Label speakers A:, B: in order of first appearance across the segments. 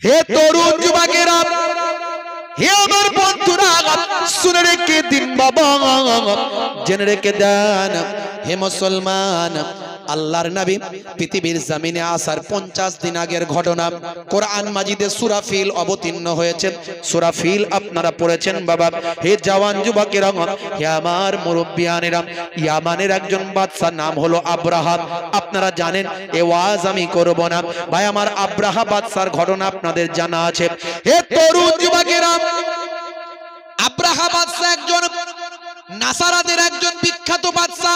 A: হে তরুণ যুবকেরা, হে আমার বন্ধুরা, শুনে রেখে দিন বাবা, জেনে রেখে দেন হে মুসলমান, আল্লাহর নবী পৃথিবীর জমিনে আসার 50 দিন আগের ঘটনা কোরআন মাজিদে সূরা ফিল অবতীর্ণ হয়েছে। সূরা ফিল আপনারা পড়েছেন বাবা। হে জওয়ান যুবকেরা, হে আমার মুরব্বিয়ানেরা, ইয়ামানের একজন বাদশা নাম হলো আব্রাহা। আপনারা জানেন, এ ওয়াজ আমি করব না ভাই আমার। আব্রাহা বাদশার ঘটনা আপনাদের জানা আছে। হে তরুণ যুবকেরা, আব্রাহা বাদশা একজন নাসারাদের একজন বিখ্যাত বাদশা।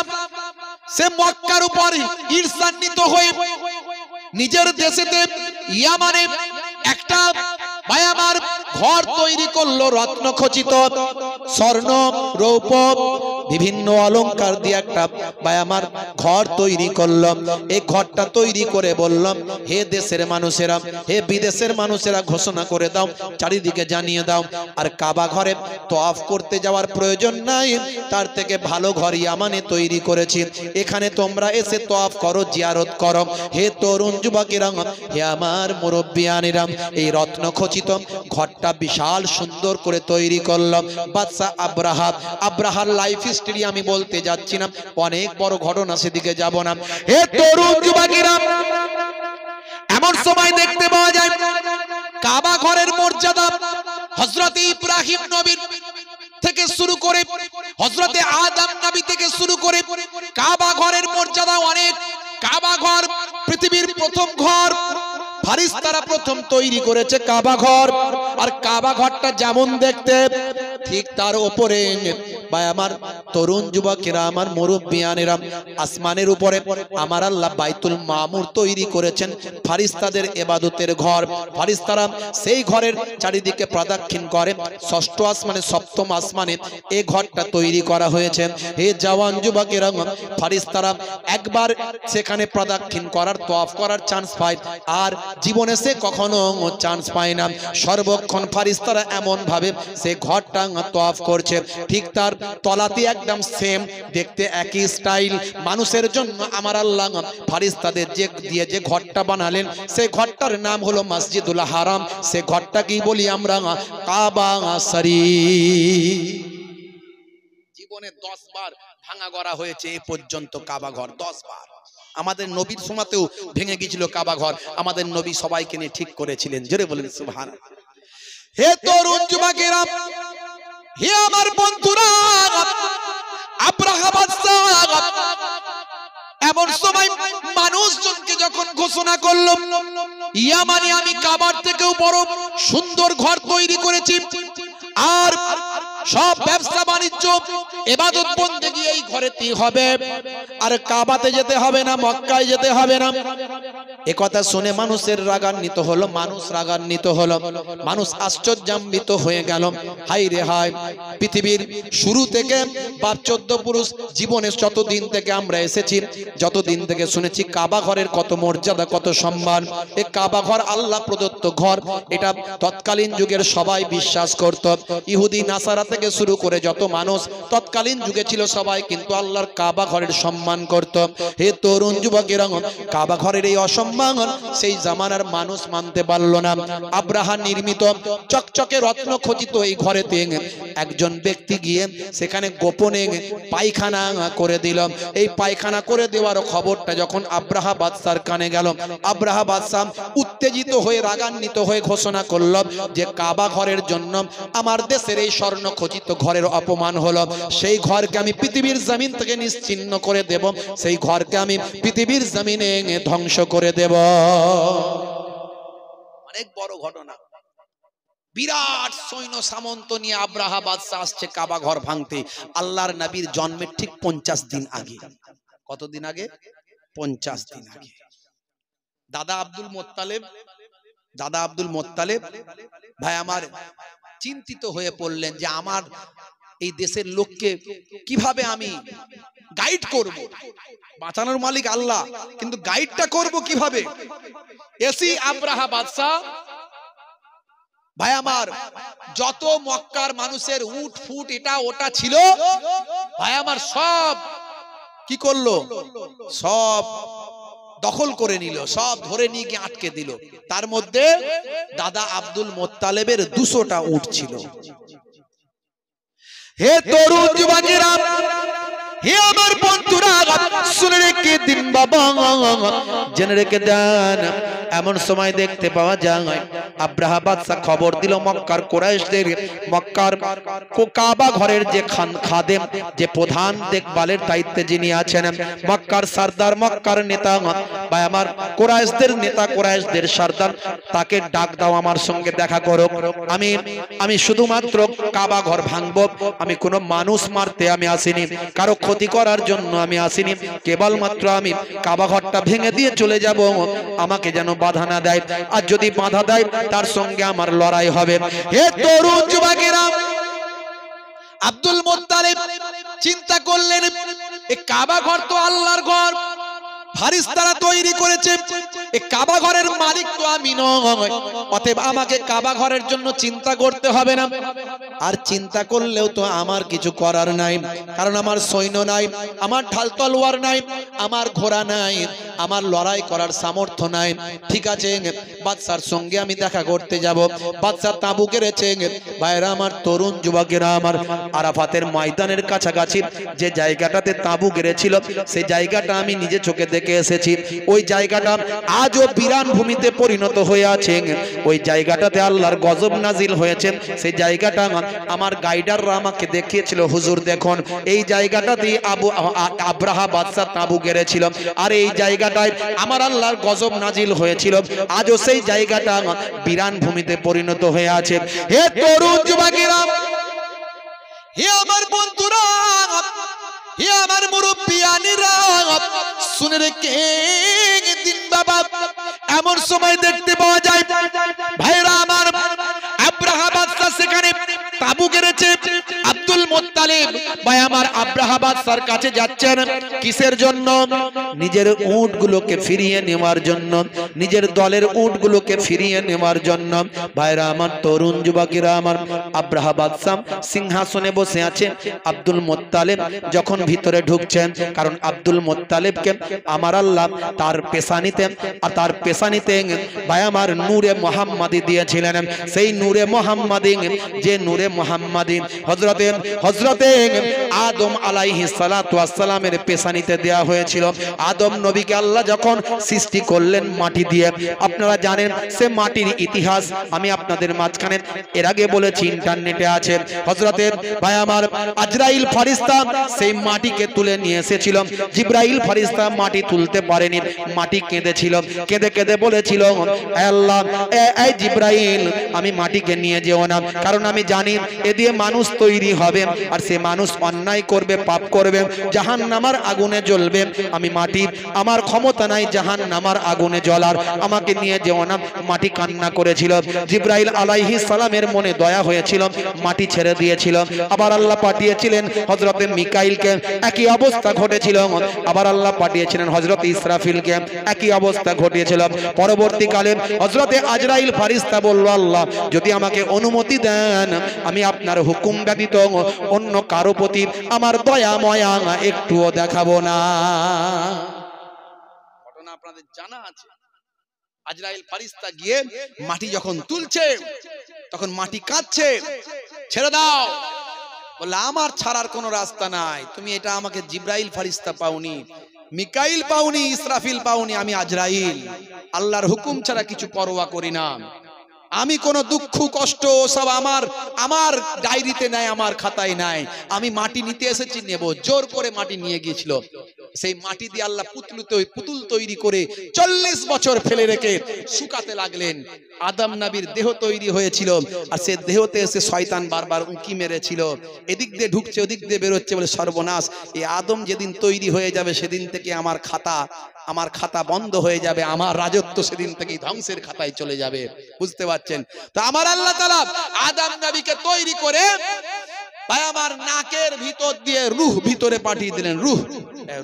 A: সে মক্কার উপর ঈর্ষান্বিত হয়ে নিজের দেশেতে ইয়ামানে একটা ভাই আমার ঘর তৈরি করলো, রত্ন খচিত স্বর্ণ রৌপ্য বিভিন্ন অলংকার দিয়ে একটা ভাই আমার ঘর তৈরি করলাম। এই ঘরটা তৈরি করে বললাম, হে দেশের মানুষেরা, হে বিদেশের মানুষেরা, ঘোষণা করে দাও, চারিদিকে জানিয়ে দাও, আর কাবা ঘরে তওয়াফ করতে যাওয়ার প্রয়োজন নাই, তার থেকে ভালো ঘর ইয়ামানে তৈরি করেছি, এখানে তোমরা এসে তওয়াফ করো, জিয়ারত করো। হে তরুণ যুবকেরা, হে আমার মুরব্বিয়ানেরা, এই রত্ন খচিত ঘরটা বিশাল সুন্দর করে তৈরি করলাম বাদশা আব্রাহা। আব্রাহার লাইফ হিস্টরি আমি বলতে যাচ্ছি না, অনেক বড় ঘটনা, সেদিকে যাব না। হে তরুণ যুবকেরা, এমন সময় দেখতে পাওয়া যায় কাবা ঘরের মর্যাদা হযরত ইব্রাহিম নবীর থেকে শুরু করে হযরত আদম নবী থেকে শুরু করে কাবা ঘরের মর্যাদা অনেক। কাবা ঘর পৃথিবীর প্রথম ঘর, ফারিস্তারা প্রথম তৈরি করেছে কাবা ঘর। আর কাবা ঘরটা যেমন দেখতে, ঠিক তার উপরে ভাই আমার তরুণ যুবকেরা, আমার মুরব্বিয়ানেরা, আসমানের উপরে আমার আল্লাহ বাইতুল মামুর তৈরি করেছেন, ফারিস্তাদের ইবাদতের ঘর। ফারিস্তারা সেই ঘরের চারিদিকে প্রদক্ষিণ করে। ষষ্ঠ আসমানে, সপ্তম আসমানে এই ঘরটা তৈরি করা হয়েছে। হে জওয়ান যুবকেরা, ফারিস্তারা একবার সেখানে প্রদক্ষিণ করার, তওয়াফ করার চান্স পায়, আর জীবনে সে কখনো চান্স পায় না। সর্বক্ষণ ফারিস্তারা এমন ভাবে সে ঘরটা তওয়াফ করছে, ঠিক তার তলাতে একদম সেম দেখতে একই স্টাইল। মানুষের জন্য আমার আল্লাহ ফারিস্তাদের যে ঘরটা বানালেন, সেই ঘরটার নাম হলো মসজিদুল হারাম। সে ঘরটা কি বলি আমরা? কাবা শরীফ। জীবনে 10 বার ভাঙা করা হয়েছে এ পর্যন্ত কাবা ঘর, 10 বার। আমাদের নবীর সময়তেও ভেঙে গিয়েছিল কাবা ঘর, আমাদের নবী সবাইকে নিয়ে ঠিক করেছিলেন। জোরে বলেন সুবহানাল্লাহ। হে তরুণ যুবকেরা, হে আমার বন্ধুরা, আব্রাহা বাদশা এমন সময় মানুষজনকে যখন ঘোষণা করলো, ইয়ামানে আমি কাবার থেকেও বড় সুন্দর ঘর তৈরি করেছি, আর সব ব্যবসা বাণিজ্য ইবাদত বন্দেগী এই ঘরেতেই হবে, আর কাবাতে যেতে হবে না, মক্কায় যেতে হবে না। এ কথা শুনে মানুষের রাগান্বিত হলো, মানুষ রাগান্বিত হলো, মানুষ আশ্চর্যান্বিত হয়ে গেল। হাই রে হাই, পৃথিবীর শুরু থেকে 14 পুরুষ জীবনে যতদিন থেকে আমরা এসেছি, যতদিন থেকে শুনেছি কাবা ঘরের কত মর্যাদা, কত সম্মান। এই কাবা ঘর আল্লাহ প্রদত্ত ঘর, এটা তৎকালীন যুগের সবাই বিশ্বাস করত। ইহুদি নাসারা থেকে শুরু করে যত মানুষ তৎকালীন যুগে ছিল, সবাই কিন্তু আল্লাহর কাবা ঘরের সম্মান করত। হে তরুণ যুবকেরা, কাবা ঘরের এই অসম্মান সেই জামানার মানুষ মানতে পারল না। আব্রাহা নির্মিত চকচকে রত্ন খচিত এই ঘরেতে একজন ব্যক্তি গিয়ে সেখানে গোপনে পায়খানা করে দিল। এই পায়খানা করে দেওয়ার খবরটা যখন আব্রাহা বাদশার কানে গেল, আব্রাহা বাদশা উত্তেজিত হয়ে রাগান্বিত হয়ে ঘোষণা করল যে কাবা ঘরের জন্য আমার দেশের এই স্বর্ণ খচিত ঘরের অপমান হলো, সেই ঘরকে আমি পৃথিবীর জমিন থেকে নিশ্চিহ্ন করে দেব, সেই ঘরকে আমি পৃথিবীর জমিনে ধ্বংস করে দেব। অনেক বড় ঘটনা। বিরাট সৈন্য সামন্ত নিয়ে আব্রাহা বাদশা আসছে কাবা ঘর ভাঙতে, আল্লাহর নবীর জন্মের ঠিক 50 দিন আগে। কতদিন আগে? 50 দিন আগে। দাদা আব্দুল মোত্তালেব ভাই আমার চিন্তিত হয়ে পড়লেন যে আমার এই দেশের লোককে কিভাবে আমি গাইড করব। বাঁচানোর মালিক আল্লাহ, কিন্তু গাইডটা করব কিভাবে? এসি আব্রাহা বাদশা ভাই আমার যত মক্কার মানুষের উট ফুট এটা ওটা ছিল, ভাই আমার সব কি করলো? সব দখল করে নিল, সব ধরে নিয়ে গিয়ে আটকে দিল। তার মধ্যে দাদা আব্দুল মোত্তালেবের 200টা উট ছিল। হে তরুণ যুবকেরা, হে আমার বন্ধুরা, শুনে রেখে দিন বাবা, জেনে রেখে দেন। এমন সময় দেখতে পাওয়া যায় আব্রাহা বাদশা খবর দিল মক্কার কুরাইশদের, মক্কার কাবা ঘরের যে খাদেম, যে প্রধান দেখভালের দায়িত্বে যিনি আছেন, মক্কার সরদার, মক্কার নেতা বা আমার কুরাইশদের নেতা, কুরাইশদের সরদার, তাকে ডাক দাও, আমার সঙ্গে দেখা করো। আমি শুধুমাত্র কাবা ঘর ভাঙবো, আমি কোনো মানুষ মারতে আমি আসিনি, কারো ক্ষতি করার জন্য আমি আসিনি, কেবলমাত্র আমি কাবা ঘরটা ভেঙে দিয়ে চলে যাব, আমাকে যেন বাধা না দেয়, আর যদি বাধা দেয় তার সঙ্গে আমার লড়াই হবে। হে তরুণ যুবকেরা, আব্দুল মুত্তালিব চিন্তা করলেন, এই কাবা ঘর তো আল্লাহর ঘর, ফারিস্তারা তৈরি করেছে, এই কাবা ঘরের মালিক তো আমি নই, অতএব আমাকে কাবা ঘরের জন্য চিন্তা করতে হবে না। আর চিন্তা করলেও তো আমার কিছু করার নাই, কারণ আমার সৈন্য নাই, আমার ঢাল তলোয়ার নাই, আমার ঘোড়া নাই, আমার লড়াই করার সামর্থ্য নাই। ঠিক আছে, বাদশার সঙ্গে আমি দেখা করতে যাব। বাদশা তাঁবু গেড়েছে। ভাইরা আমার, তরুণ যুবকেরা আমার, আরাফাতের ময়দানের কাছাকাছি যে জায়গাটাতে তাঁবু গেড়েছিল, সেই জায়গাটা আমি নিজে চোখে দেখে এসেছি। ওই জায়গাটা আজও বিরান ভূমিতে পরিণত হয়ে আছে। ওই জায়গাটাতে আল্লাহর গজব নাজিল হয়েছে। সেই জায়গাটা আমার গাইডাররা আমাকে দেখিয়েছিল, হুজুর দেখুন, এই জায়গাটাতে আব্রাহা বাদশা তাঁবু গেড়েছিল, আর এই জায়গাটায় আমার আল্লাহর গজব নাজিল হয়েছিল। আজও সেই জায়গাটা বিরান ভূমিতে পরিণত হয়ে আছে। হে তরুণ যুবকেরা, হে আমার বন্ধুরা, হে আমার মুরব্বিয়ানিরা, শুনে রেখে দিন বাবা। এমন সময় দেখতে পাওয়া যায় ভাইরা আমার, আব্রাহা বাদশা সেখানে তাঁবু গেড়েছে। আব্দুল মুত্তালিব ভাই আমার আব্রাহা বাদশার কাছে যাচ্ছেন, কিসের জন্য? নিজের উটগুলোকে ফিরিয়ে নেওয়ার জন্য, নিজের দলের উটগুলোকে ফিরিয়ে নেওয়ার জন্য। ভাইরা আমার, তরুণ যুবকেরা আমার, আব্রাহা বাদশা সিংহাসনে বসে আছে। আব্দুল মুত্তালিব যখন ভিতরে ঢুকছেন, কারণ আব্দুল মুত্তালিবকে আমার আল্লাহ তার পেশানিতে, আর তার পেশানিতে ভাই আমার নূরে মুহাম্মাদি দিয়েছিলেন। সেই নূরে মুহাম্মাদি, যে নূরে মুহাম্মাদি হযরতে আদম আলাইহিস সালাতু ওয়াস সালামের পেশানিতে দেয়া হয়েছিল। আদম নবীকে আল্লাহ যখন সৃষ্টি করলেন মাটি দিয়ে, আপনারা জানেন সে মাটির ইতিহাস আমি আপনাদের মাঝখানে এর আগে বলেছি, ইন্টারনেটে আছে। হযরতে ভাই আমার আজরাইল ফেরেশতা সেই মাটিকে তুলে নিয়ে এসেছিল। জিবরাইল ফেরেশতা মাটি তুলতে পারেনি, মাটি কেঁদেছিল, কেঁদে কেঁদে বলেছিল, হে আল্লাহ, এই জিবরাইল, আমি মাটিকে নিয়ে যেও না, কারণ আমি জানি এ দিয়ে মানুষ তৈরি হবে, আর সে মানুষ অন্যায় করবে, পাপ করবে, জাহান্নামের আগুনে জ্বলবে। আমি মাটি, আমার ক্ষমতা নাই জাহান্নামের আগুনে জ্বলার, আমাকে নিয়ে যেও না। মাটি কান্না করেছিল। জিবরাইল আলাইহিস সালামের মনে দয়া হয়েছিল, মাটি ছেড়ে দিয়েছিল। আবার আল্লাহ পাঠিয়েছিলেন হযরতে মিকাইলকে, একই অবস্থা ঘটেছিল। আবার আল্লাহ পাঠিয়েছিলেন হযরত ইসরাফিলকে, একই অবস্থা ঘটিয়েছিল। পরবর্তীকালে হযরতে আজরাইল ফেরেশতা বলল, আল্লাহ যদি আমাকে অনুমতি দেন, আমি আপনার হুকুম ব্যতীত অন্য কারো প্রতি আমার দয়া ময়া একটুও দেখাবো না। ঘটনা আপনাদের জানা আছে। আজরাইল ফেরেশতা গিয়ে মাটি যখন তুলছে, তখন মাটি কাঁদছে, ছেড়ে দাও। বলে, আমার ছাড়ার কোনো রাস্তা নাই, তুমি এটা আমাকে জিবরাইল ফেরেশতা পাওনি, মিকাইল পাওনি, ইসরাফিল পাওনি, আমি আজরাইল। আল্লাহর হুকুম ছাড়া কিছু পরোয়া করি না। আমি কোনো দুঃখ কষ্ট সব আমার ডায়েরিতে নাই, আমার খাতায় নাই। আমি মাটি নিতে এসেছি, নেব। জোর করে মাটি নিয়ে গিয়েছিল। সেই মাটি দিয়ে আল্লাহ পুতুল তৈরি করে 40 বছর ফেলে রেখে শুকাতে লাগলেন। আদম নবীর দেহ তৈরি হয়েছিল, আর সে দেহতে এসে শয়তান বারবার উঁকি মেরেছিল, এদিক দিয়ে ঢুকছে ওদিক দিয়ে বেরোচ্ছে। বলে, সর্বনাশ, এই আদম যেদিন তৈরি হয়ে যাবে সেদিন থেকে আমার খাতা বন্ধ হয়ে যাবে, আমার রাজত্ব সেদিন থেকেই ধ্বংসের খাতায় চলে যাবে। বুঝতে পারছেন তো? আমার আল্লাহ তাআলা আদম নবীকে তৈরি করে ভাই আমার নাকের ভিতর দিয়ে রূহ ভিতরে পাঠিয়ে দিলেন।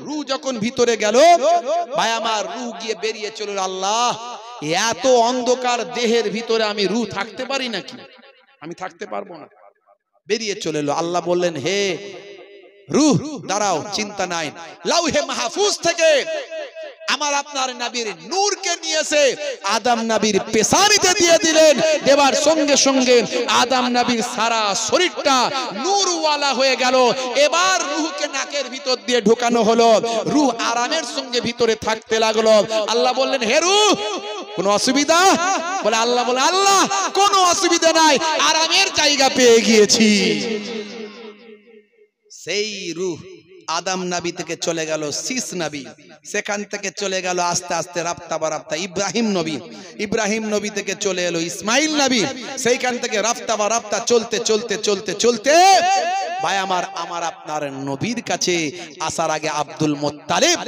A: রূহ যখন ভিতরে গেল, ভাই আমার রূহ গিয়ে বেরিয়ে চলল। আল্লাহ, এত অন্ধকার দেহের ভিতরে আমি রূহ থাকতে পারি নাকি? আমি থাকতে পারবো না। বেরিয়ে চলে এলো। আল্লাহ বললেন, হে রূহ, দাঁড়াও, চিন্তা নাই। লাউহে মাহফুজ থেকে আমার আপনার নবীর নূরকে নিয়েছে আদম নবীর পেশানিতে দিয়ে দিলেন। দেবার সঙ্গে সঙ্গে আদম নবীর সারা শরীরটা নূরওয়ালা হয়ে গেল। এবার রূহকে নাকের ভিতর দিয়ে ঢোকানো হলো, রূহ আরামের সঙ্গে ভিতরে থাকতে লাগলো। আল্লাহ বললেন, হে রূহ, কোনো অসুবিধা? বলে আল্লাহ বলে, আল্লাহ কোনো অসুবিধা নাই, আরামের জায়গা পেয়ে গিয়েছি। সেই রূহ আদম নবী থেকে চলে গেল শীষ নবী, সেখান থেকে চলে গেল আস্তে আস্তে রাফতা বারাফতা ইব্রাহিম নবী, ইব্রাহিম নবী থেকে চলে এলো ইসমাইল নবী, সেইখান থেকে রাফতা বারাফতা চলতে চলতে চলতে চলতে ভাই আমার আপনার নবীর কাছে আসার আগে আব্দুল মুত্তালিব,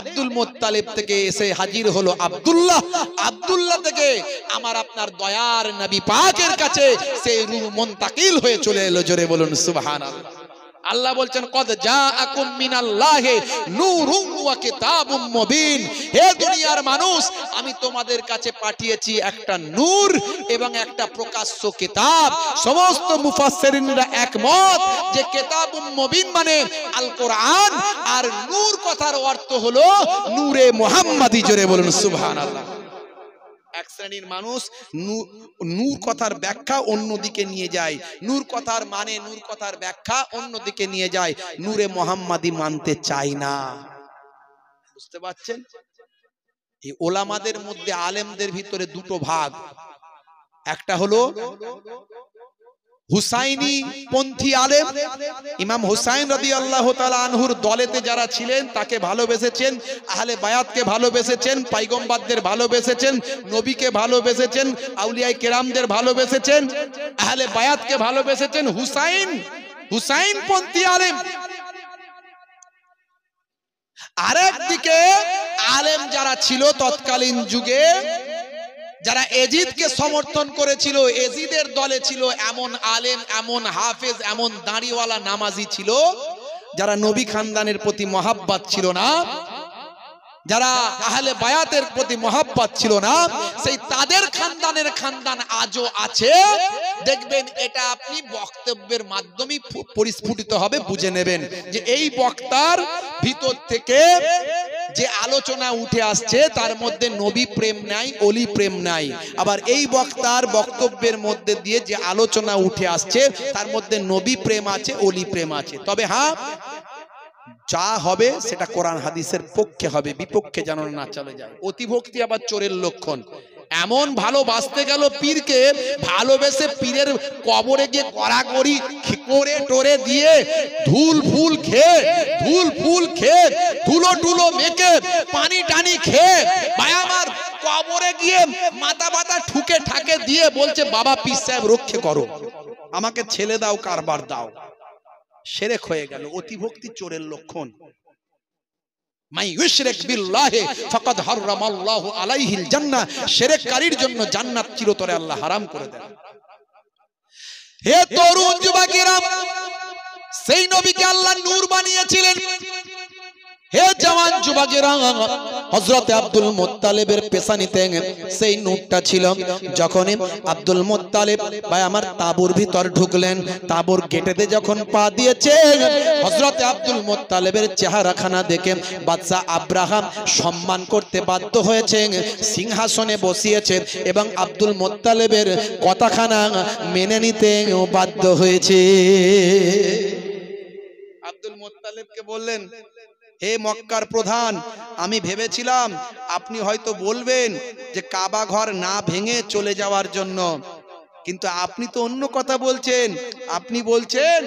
A: আব্দুল মুত্তালিব থেকে এসে হাজির হলো আব্দুল্লাহ, আব্দুল্লাহ থেকে আমার আপনার দয়ার নবী পাকের কাছে সেই রূহ মুনতাকিল হয়ে চলে এলো। জোরে বলুন সুবহানাল্লাহ। আল্লাহ বলছেন, কদ জাআকুম মিনাল্লাহি নূরুন ওয়া কিতাবুম মুবিন। হে দুনিয়ার মানুষ, আমি তোমাদের কাছে পাঠিয়েছি একটা নূর এবং একটা প্রকাশ্য কিতাব। সমস্ত মুফাসসিরিনরা একমত যে কিতাবুম মুবিন মানে আল কোরআন, আর নূর কথার অর্থ হলো নূরে মুহাম্মাদি। জোরে বলুন সুবহানাল্লাহ। এক শ্রেণীর মানুষ নূর কথার ব্যাখ্যা অন্যদিকে নিয়ে যায়, নূর কথার মানে, নূর কথার ব্যাখ্যা অন্যদিকে নিয়ে যায়, নূরে মুহাম্মাদি মানতে চায় না। বুঝতে পারছেন? এই ওলামাদের মধ্যে, আলেমদের ভিতরে দুটো ভাগ। একটা হলো হুসাইনি পন্থী আলেম, ইমাম হুসাইন রাদিয়াল্লাহু তাআলা আনহুর দলেতে যারা ছিলেন তাকে ভালোবেসেছেন, আহলে বায়াতকে ভালোবেসেছেন, পয়গম্বরদের ভালোবেসেছেন, নবীকে ভালোবেসেছেন, আউলিয়ায়ে কেরামদের ভালোবেসেছেন, আহলে বায়াতকে ভালোবেসেছেন। হুসাইন পন্থী আলেম। আরেকদিকে আলেম যারা ছিল তৎকালীন যুগে, যারা এজিদকে সমর্থন করেছিল, এজিদের দলে ছিল এমন আলেম, এমন হাফেজ, এমন দাড়িওয়ালা নামাজি ছিল যারা নবী খানদানের প্রতি মহাব্বত ছিল না, যারা আহলে বায়াতের প্রতি মহাব্বত ছিল না, সেই তাদের খানদানের খানদান আজও আছে। দেখবেন, এটা আপনি বক্তব্যের মাধ্যমে পরিস্ফুটিত হবে, বুঝে নেবেন যে এই বক্তার ভিতর থেকে যে আলোচনা উঠে আসছে তার মধ্যে নবী প্রেম নাই, অলি প্রেম নাই। আবার এই বক্তার বক্তব্যের মধ্যে দিয়ে যে আলোচনা উঠে আসছে তার মধ্যে নবী প্রেম আছে, অলি প্রেম আছে। তবে হ্যাঁ, যা হবে সেটা কোরআন হাদিসের পক্ষে হবে, বিপক্ষে যেন না চলে যায়। অতিভক্তি আবার চোরের লক্ষণ। এমন ভালোবাসতে গেল পীরকে, ভালোবেসে পীরের কবরে গিয়ে কড়াকড়ি করে টোরে দিয়ে ধুল ফুল খেয়ে ধুলো টুলো মেখে পানি টানি খেয়ে ভাই আমার কবরে গিয়ে মাথা পাতা ঠুকে ঠাকে দিয়ে বলছে, বাবা পীর সাহেব রক্ষে করো, আমাকে ছেলে দাও, কারবার দাও। শিরক হয়ে গেল। অতিভক্তি চোরের লক্ষণ। মাই ইউশরিক বিল্লাহি ফাকাদ হারামাল্লাহু আলাইহিল জান্নাহ। শিরককারীর জন্য জান্নাত চিরতরে আল্লাহ হারাম করে দেন। হে তরুণ যুবকেরা, সেই নবীকে আল্লাহ নূর বানিয়েছিলেন। হে জওয়ান যুবকেরা, হযরত আব্দুল মুত্তালিবের পেশানিতে সেই নূরটা ছিল। যখন আব্দুল মুত্তালিব ভাই আমার তাঁবুর ভিতর ঢুকলেন, তাঁবুর গেটেতে যখন পা দিয়েছে, হযরত আব্দুল মুত্তালিবের চেহারাখানা দেখে বাদশা আব্রাহাম সম্মান করতে বাধ্য হয়েছে, সিংহাসনে বসিয়েছে এবং আব্দুল মুত্তালিবের কথাখানা মেনে নিতে বাধ্য হয়েছে। আব্দুল মুত্তালিবকে বললেন, হে মক্কার প্রধান, আমি ভেবেছিলাম আপনি হয়তো বলবেন যে কাবা ঘর না ভেঙে চলে যাওয়ার জন্য, কিন্তু আপনি তো অন্য কথা বলছেন। আপনি বলছেন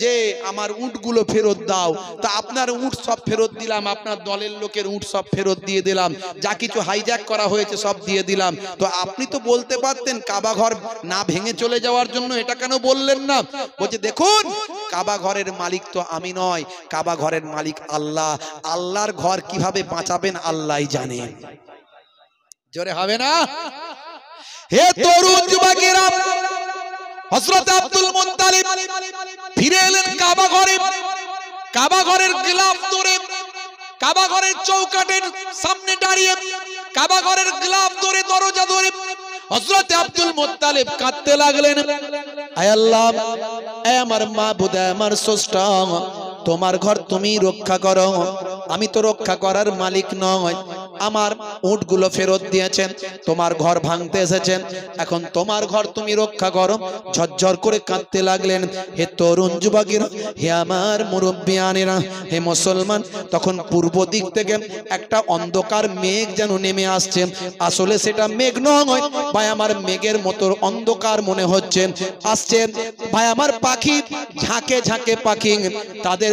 A: যে আমার উটগুলো ফেরত দাও। তা আপনার উট সব ফেরত দিলাম, আপনার দলের লোকের উট সব ফেরত দিয়ে দিলাম, যা কিছু হাইজ্যাক করা হয়েছে সব দিয়ে দিলাম। তো আপনি তো বলতে পারতেন কাবা ঘর না ভেঙে চলে যাওয়ার জন্য, এটা কেন বললেন না? বলছে, দেখুন, কাবা ঘরের মালিক তো আমি নয়, কাবা ঘরের মালিক আল্লাহ। আল্লাহর ঘর কিভাবে বাঁচাবেন আল্লাহই জানেন। জোরে হবে না? হে তরুণ যুবকেরা, হযরত আব্দুল মুত্তালিব ফিরে এলেন কাবা ঘরে। কাবা ঘরের গিলাফ ধরে, কাবা ঘরের চৌকাঠের সামনে দাঁড়িয়ে, কাবা ঘরের গিলাফ ধরে, দরজা ধরে হযরত আব্দুল মুত্তালিব কাঁদতে লাগলেন, আয় আল্লাহ, এ আমার মাবুদ, আমার স্রষ্টা, তোমার ঘর তুমি রক্ষা করো, আমি তো রক্ষা করার মালিক নয়। আমার উটগুলো ফেরত দিয়েছেন, তোমার ঘর ভাঙতে এসেছেন, এখন তোমার ঘর তুমি রক্ষা করো। ঝরঝর করে কাঁদতে লাগলেন। হে তরুণ যুবকেরা, হে আমার মুরব্বিয়ানেরা, হে মুসলমান, তখন পূর্ব দিক থেকে একটা অন্ধকার মেঘ যেন নেমে আসছে। আসলে সেটা মেঘ নয় ভাই আমার, মেঘের মতো অন্ধকার মনে হচ্ছে আসছে ভাই আমার। পাখি ঝাঁকে ঝাঁকে পাখি, তাদের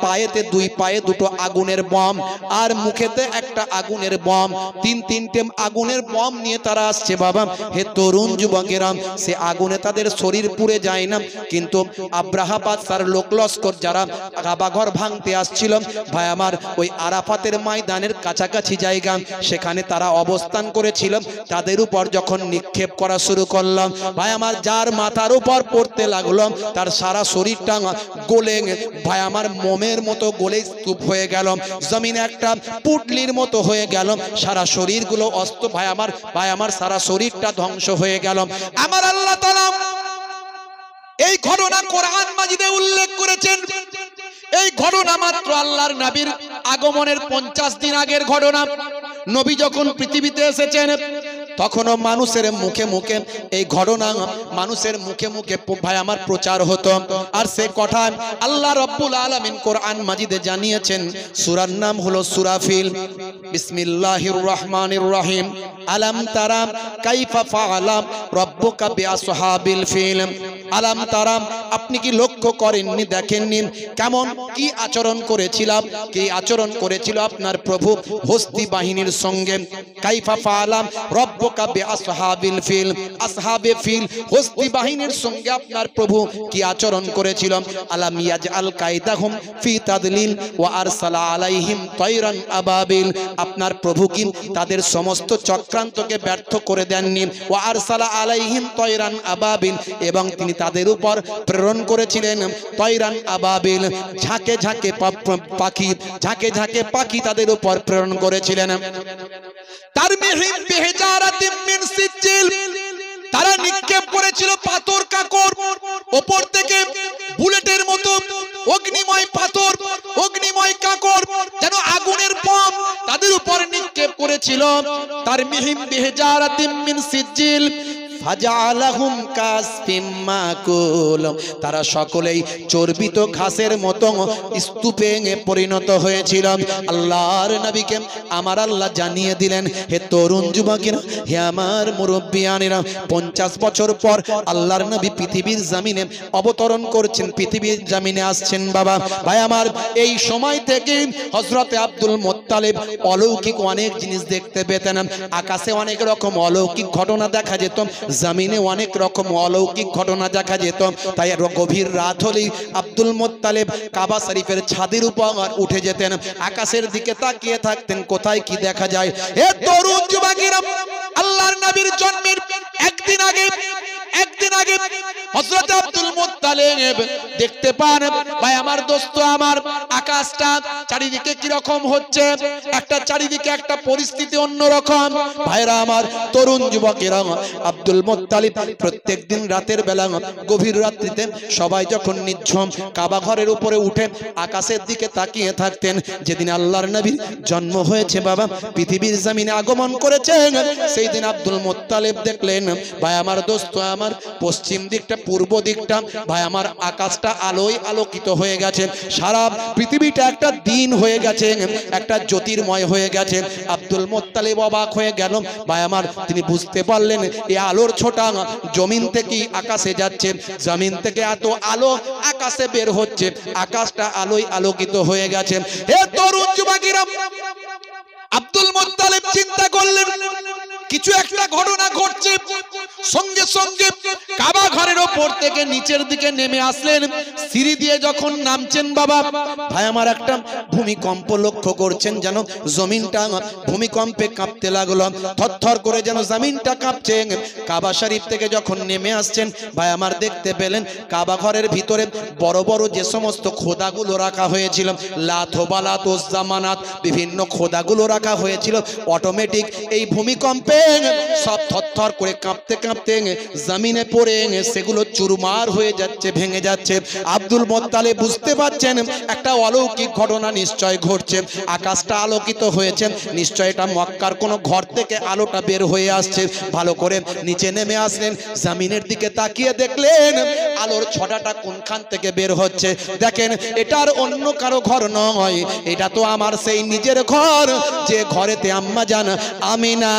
A: পায়েতে দুই পায়ে দুটো আগুনের বম, আর মুখেতে একটা আগুনের বম, তিনটে আগুনের বম নিয়ে তারা আসছে বাবা। হে তরুণ যুবকেরা, সে আগুনে তাদের শরীর পুড়ে যায় না, কিন্তু আব্রাহা বাদশার লোক লস্কর যারা কাবা ঘর ভাঙতে আসছিল ভাই আমার, ওই আরাফাতের ময়দানের কাছাকাছি জায়গা, সেখানে তারা অবস্থান করেছিল। তাদের উপর যখন নিক্ষেপ করা শুরু করলাম ভাই আমার, যার মাথার উপর পড়তে লাগলো তার সারা শরীরটা গলে ভাই আমার মোমের মতো গলে স্তূপ হয়ে গেল, জমিনে একটা পুটলির মতো হয়ে গেল, সারা শরীরগুলো অস্ত ভাই আমার সারা শরীরটা ধ্বংস হয়ে গেল। আমার আল্লাহ তাআলা এই ঘটনা কোরআন মাজিদে উল্লেখ করেছেন। এই ঘটনা মাত্র আল্লাহর নবীর আগমনের 50 দিন আগের ঘটনা। নবী যখন পৃথিবীতে এসেছেন তখনও মানুষের মুখে মুখে এই ঘটনা, মানুষের মুখে মুখে ভাই আমার প্রচার হতো। আর সে কথা আল্লাহ রাব্বুল আলামিন কোরআন মাজিদে জানিয়েছেন। সূরার নাম হলো সূরা ফিল। বিসমিল্লাহির রহমানির রহিম। আলাম তারা কাইফা ফাআলা রাব্বুকা বিআসহাবিল ফিল। আলাম তারা, আপনি কি লক্ষ্য করেননি, দেখেননি কেমন কি আচরণ করেছিলাম, কি আচরণ করেছিল আপনার প্রভু হস্তি বাহিনীর সঙ্গে। কাইফা ফাআলা রাব্বুকা বিআসহাবিল ফিল, আসহাবে ফিল হস্তি বাহিনীর সঙ্গে আপনার প্রভু কি আচরণ করেছিল। আলাম ইয়াজআল কায়দাহুম ফি তাদলিল ওয়া আরসালা আলাইহিম তায়রান আবাবিল। আপনার প্রভু কি তাদের সমস্ত চক্রান্তকে ব্যর্থ করে দেননি। ওয়া আরসালা আলাইহিম তায়রান আবাবিল, এবং তিনি তাদের উপর প্রেরণ করেছিলেন তায়রান আবাবিল, ঝাঁকে ঝাঁকে পাখি, ঝাঁকে ঝাঁকে পাখি তাদের উপর প্রেরণ করেছিলেন। তারমিহিম বিহিজারাতিম মিন সিজিল, তারা নিক্ষেপ করেছিল পাথর কাকর, উপর থেকে বুলেটের মতো অগ্নিময় পাথর, অগ্নিময় কাকর, যেন আগুনের বম তাদের উপর নিক্ষেপ করেছিল। তারমিহিম বিহিজারাতিম মিন সিজিল ফাজআলাহুম কাসফিম মাকুল, তারা সকলেই চর্বিত ঘাসের মতো স্তূপে পরিণত হয়েছিল। আল্লাহর নবীকে আমার আল্লাহ জানিয়ে দিলেন, হে তরুণ যুবকেরা, হে আমার মুরব্বিয়ানেরা, 50 বছর পর আল্লাহর নবী পৃথিবীর জমিনে অবতরণ করছেন, পৃথিবীর জমিনে আসছেন বাবা। ভাই আমার, এই সময় থেকে হযরতে আব্দুল মুত্তালিব অলৌকিক অনেক জিনিস দেখতে পেতেন। আকাশে অনেক রকম অলৌকিক ঘটনা দেখা যেত, জমিনে অনেক রকম অলৌকিক ঘটনা দেখা যেত। তাই গভীর রাত হলেই আব্দুল মুত্তালিব কাবা শরীফের ছাদের উপর উঠে যেতেন, আকাশের দিকে তাকিয়ে থাকতেন কোথায় কি দেখা যায়। এ তরুণ যুবকেরা, আল্লাহর নবীর জন্মের একদিন আগে হযরত আব্দুল মুত্তালিব দেখতে পান, ভাই আমার দোস্ত আমার, আকাশটা চারিদিকে কি রকম হচ্ছে, একটা চারিদিকে একটা পরিস্থিতি অন্যরকম। ভাইরা আমার, তরুণ যুবকেরা, আব্দুল মুত্তালিব প্রত্যেকদিন রাতের বেলা গভীর রাত্রিতে সবাই যখন নিঝুম কাবা ঘরের উপরে উঠে আকাশের দিকে তাকিয়ে থাকতেন। যেদিন আল্লাহর নবীর জন্ম হয়েছে বাবা, পৃথিবীর জমিনে আগমন করেছেন, সেই দিন আব্দুল মুত্তালিব দেখলেন, ভাই আমার দোস্ত আমার, পশ্চিম দিকটা পূর্ব দিকটা ভাই আমার আকাশটা আলোয় আলোকিত হয়ে গেছে, সারা পৃথিবীটা একটা দিন হয়ে গেছে, একটা জ্যোতির্ময় হয়ে গেছে। আব্দুল মুত্তালিব অবাক হয়ে গেল ভাই আমার, তিনি বুঝতে পারলেন এই আলোর ছোটা জমিন থেকে আকাশে যাচ্ছে, জমিন থেকে এত আলো আকাশে বের হচ্ছে, আকাশটা আলোয় আলোকিত হয়ে গেছে। হে তরুণ যুবকেরা, আব্দুল মুত্তালিব চিন্তা করলেন কিছু একটা ঘটনা ঘটছে। সঙ্গে সঙ্গে কাবা ঘরের উপর থেকে নিচের দিকে নেমে আসলেন, সিঁড়ি দিয়ে যখন নামছেন বাবা, ভাই আমার একটা ভূমিকম্প লক্ষ্য করছেন, যেন জমিনটা ভূমিকম্পে কাঁপতে লাগলো, থরথর করে যেন জমিনটা কাঁপছে। কাবা শরীফ থেকে যখন নেমে আসছেন ভাই আমার, দেখতে পেলেন কাবা ঘরের ভিতরে বড় বড় যে সমস্ত খোদাগুলো রাখা হয়েছিল, লাত বালাত জামানাত, বিভিন্ন খোদাগুলো রাখা হয়েছিল, অটোমেটিক এই ভূমিকম্পে সব থরথর করে কাঁপতে কাঁপতে জমিনে পড়ে সেগুলো চুরমার হয়ে যাচ্ছে, ভেঙে যাচ্ছে। আব্দুল মুত্তালিব বুঝতে পারছেন একটা অলৌকিক ঘটনা নিশ্চয় ঘটছে, আকাশটা আলোকিত হয়েছে, নিশ্চয় এটা মক্কার কোনো ঘর থেকে আলোটা বের হয়ে আসছে। ভালো করে নিচে নেমে আসলেন, জমিনের দিকে তাকিয়ে দেখলেন আলোর ছটাটা কোনখান থেকে বের হচ্ছে। দেখেন এটার অন্য কারো ঘর নয়, এটা তো আমার সেই নিজের ঘর, যে ঘরেতে আম্মা জান আমিনা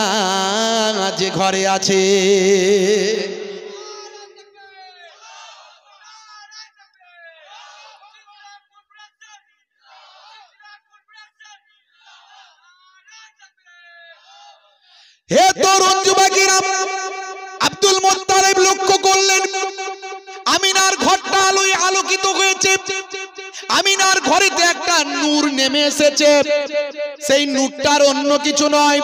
A: যে ঘরে আছে। হে তরুণ যুবকেরা, আব্দুল মুত্তালিব লক্ষ্য করলেন আমিনার ঘরটা আলোয় আলোকিত হয়েছে। আমিনার ঘরেতে একটা নূর নেমে এসেছে, সেই নূরটার অন্য কিছু নয়,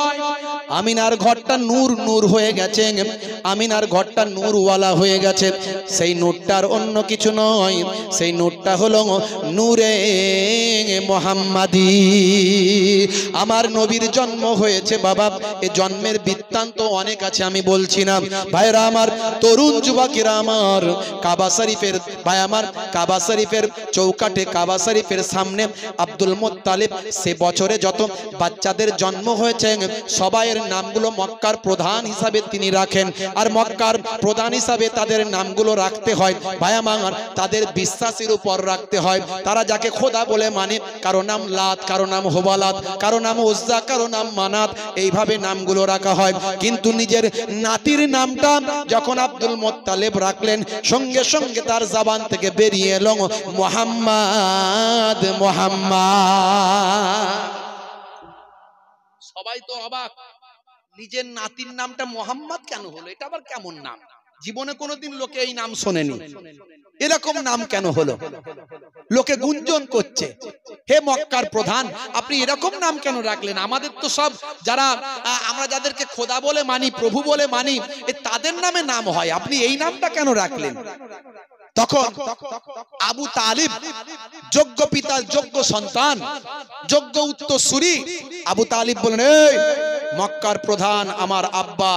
A: আমিনার ঘরটা নূর নূর হয়ে গেছে, আমিনার ঘরটা নূরওয়ালা হয়ে গেছে। সেই নূরটার অন্য কিছু নয়, সেই নূরটা হলো নূরে মুহাম্মাদি। আমার নবীর জন্ম হয়েছে বাবা, এই জন্মের বৃত্তান্ত অনেক আছে, আমি বলছি না। ভাইরা আমার, তরুণ যুবকেরা আমার, কাবা শরীফের ভাই আমার, কাবা শরীফের চৌকাঠে, কাবা শরীফের সামনে আব্দুল মুত্তালিব সে বছরে যত বাচ্চাদের জন্ম হয়েছে সবাইয়ের নামগুলো মক্কার প্রধান হিসাবে তিনি রাখেন। আর মক্কার প্রধান হিসাবে তাদের নামগুলো রাখতে হয় ভাই আমার, তাদের বিশ্বাসের উপর রাখতে হয়। তারা যাকে খোদা বলে মানে, কারো নাম লাত, কারো নাম হোবালাত, কারো নাম উজ্জা, কারো নাম মানাত, এইভাবে নামগুলো রাখা হয়। কিন্তু নিজের নাতির নামটা যখন আব্দুল মুত্তালিব রাখলেন, সঙ্গে সঙ্গে তার জবান থেকে বেরিয়ে এলো মুহাম্মদ মুহাম্মদ। সবাই তো অবাক, নিজের নাতির নামটা মুহাম্মদ কেন হলো? এটা আবার কেমন নাম? জীবনে কোনোদিন লোকে এই নাম শোনেনি, এরকম নাম কেন হলো? লোকে গুঞ্জন করছে, হে মক্কার প্রধান, আপনি এরকম নাম কেন রাখলেন? আমাদের তো সব যারা আমরা যাদেরকে খোদা বলে মানি, প্রভু বলে মানি, তাদের নামে নাম হয়, আপনি এই নামটা কেন রাখলেন? তখন আবু তালিব, যোগ্য পিতা, যোগ্য সন্তান, যোগ্য উত্তরসূরি, আবু তালিব বলেন, এই মক্কার প্রধান আমার আব্বা,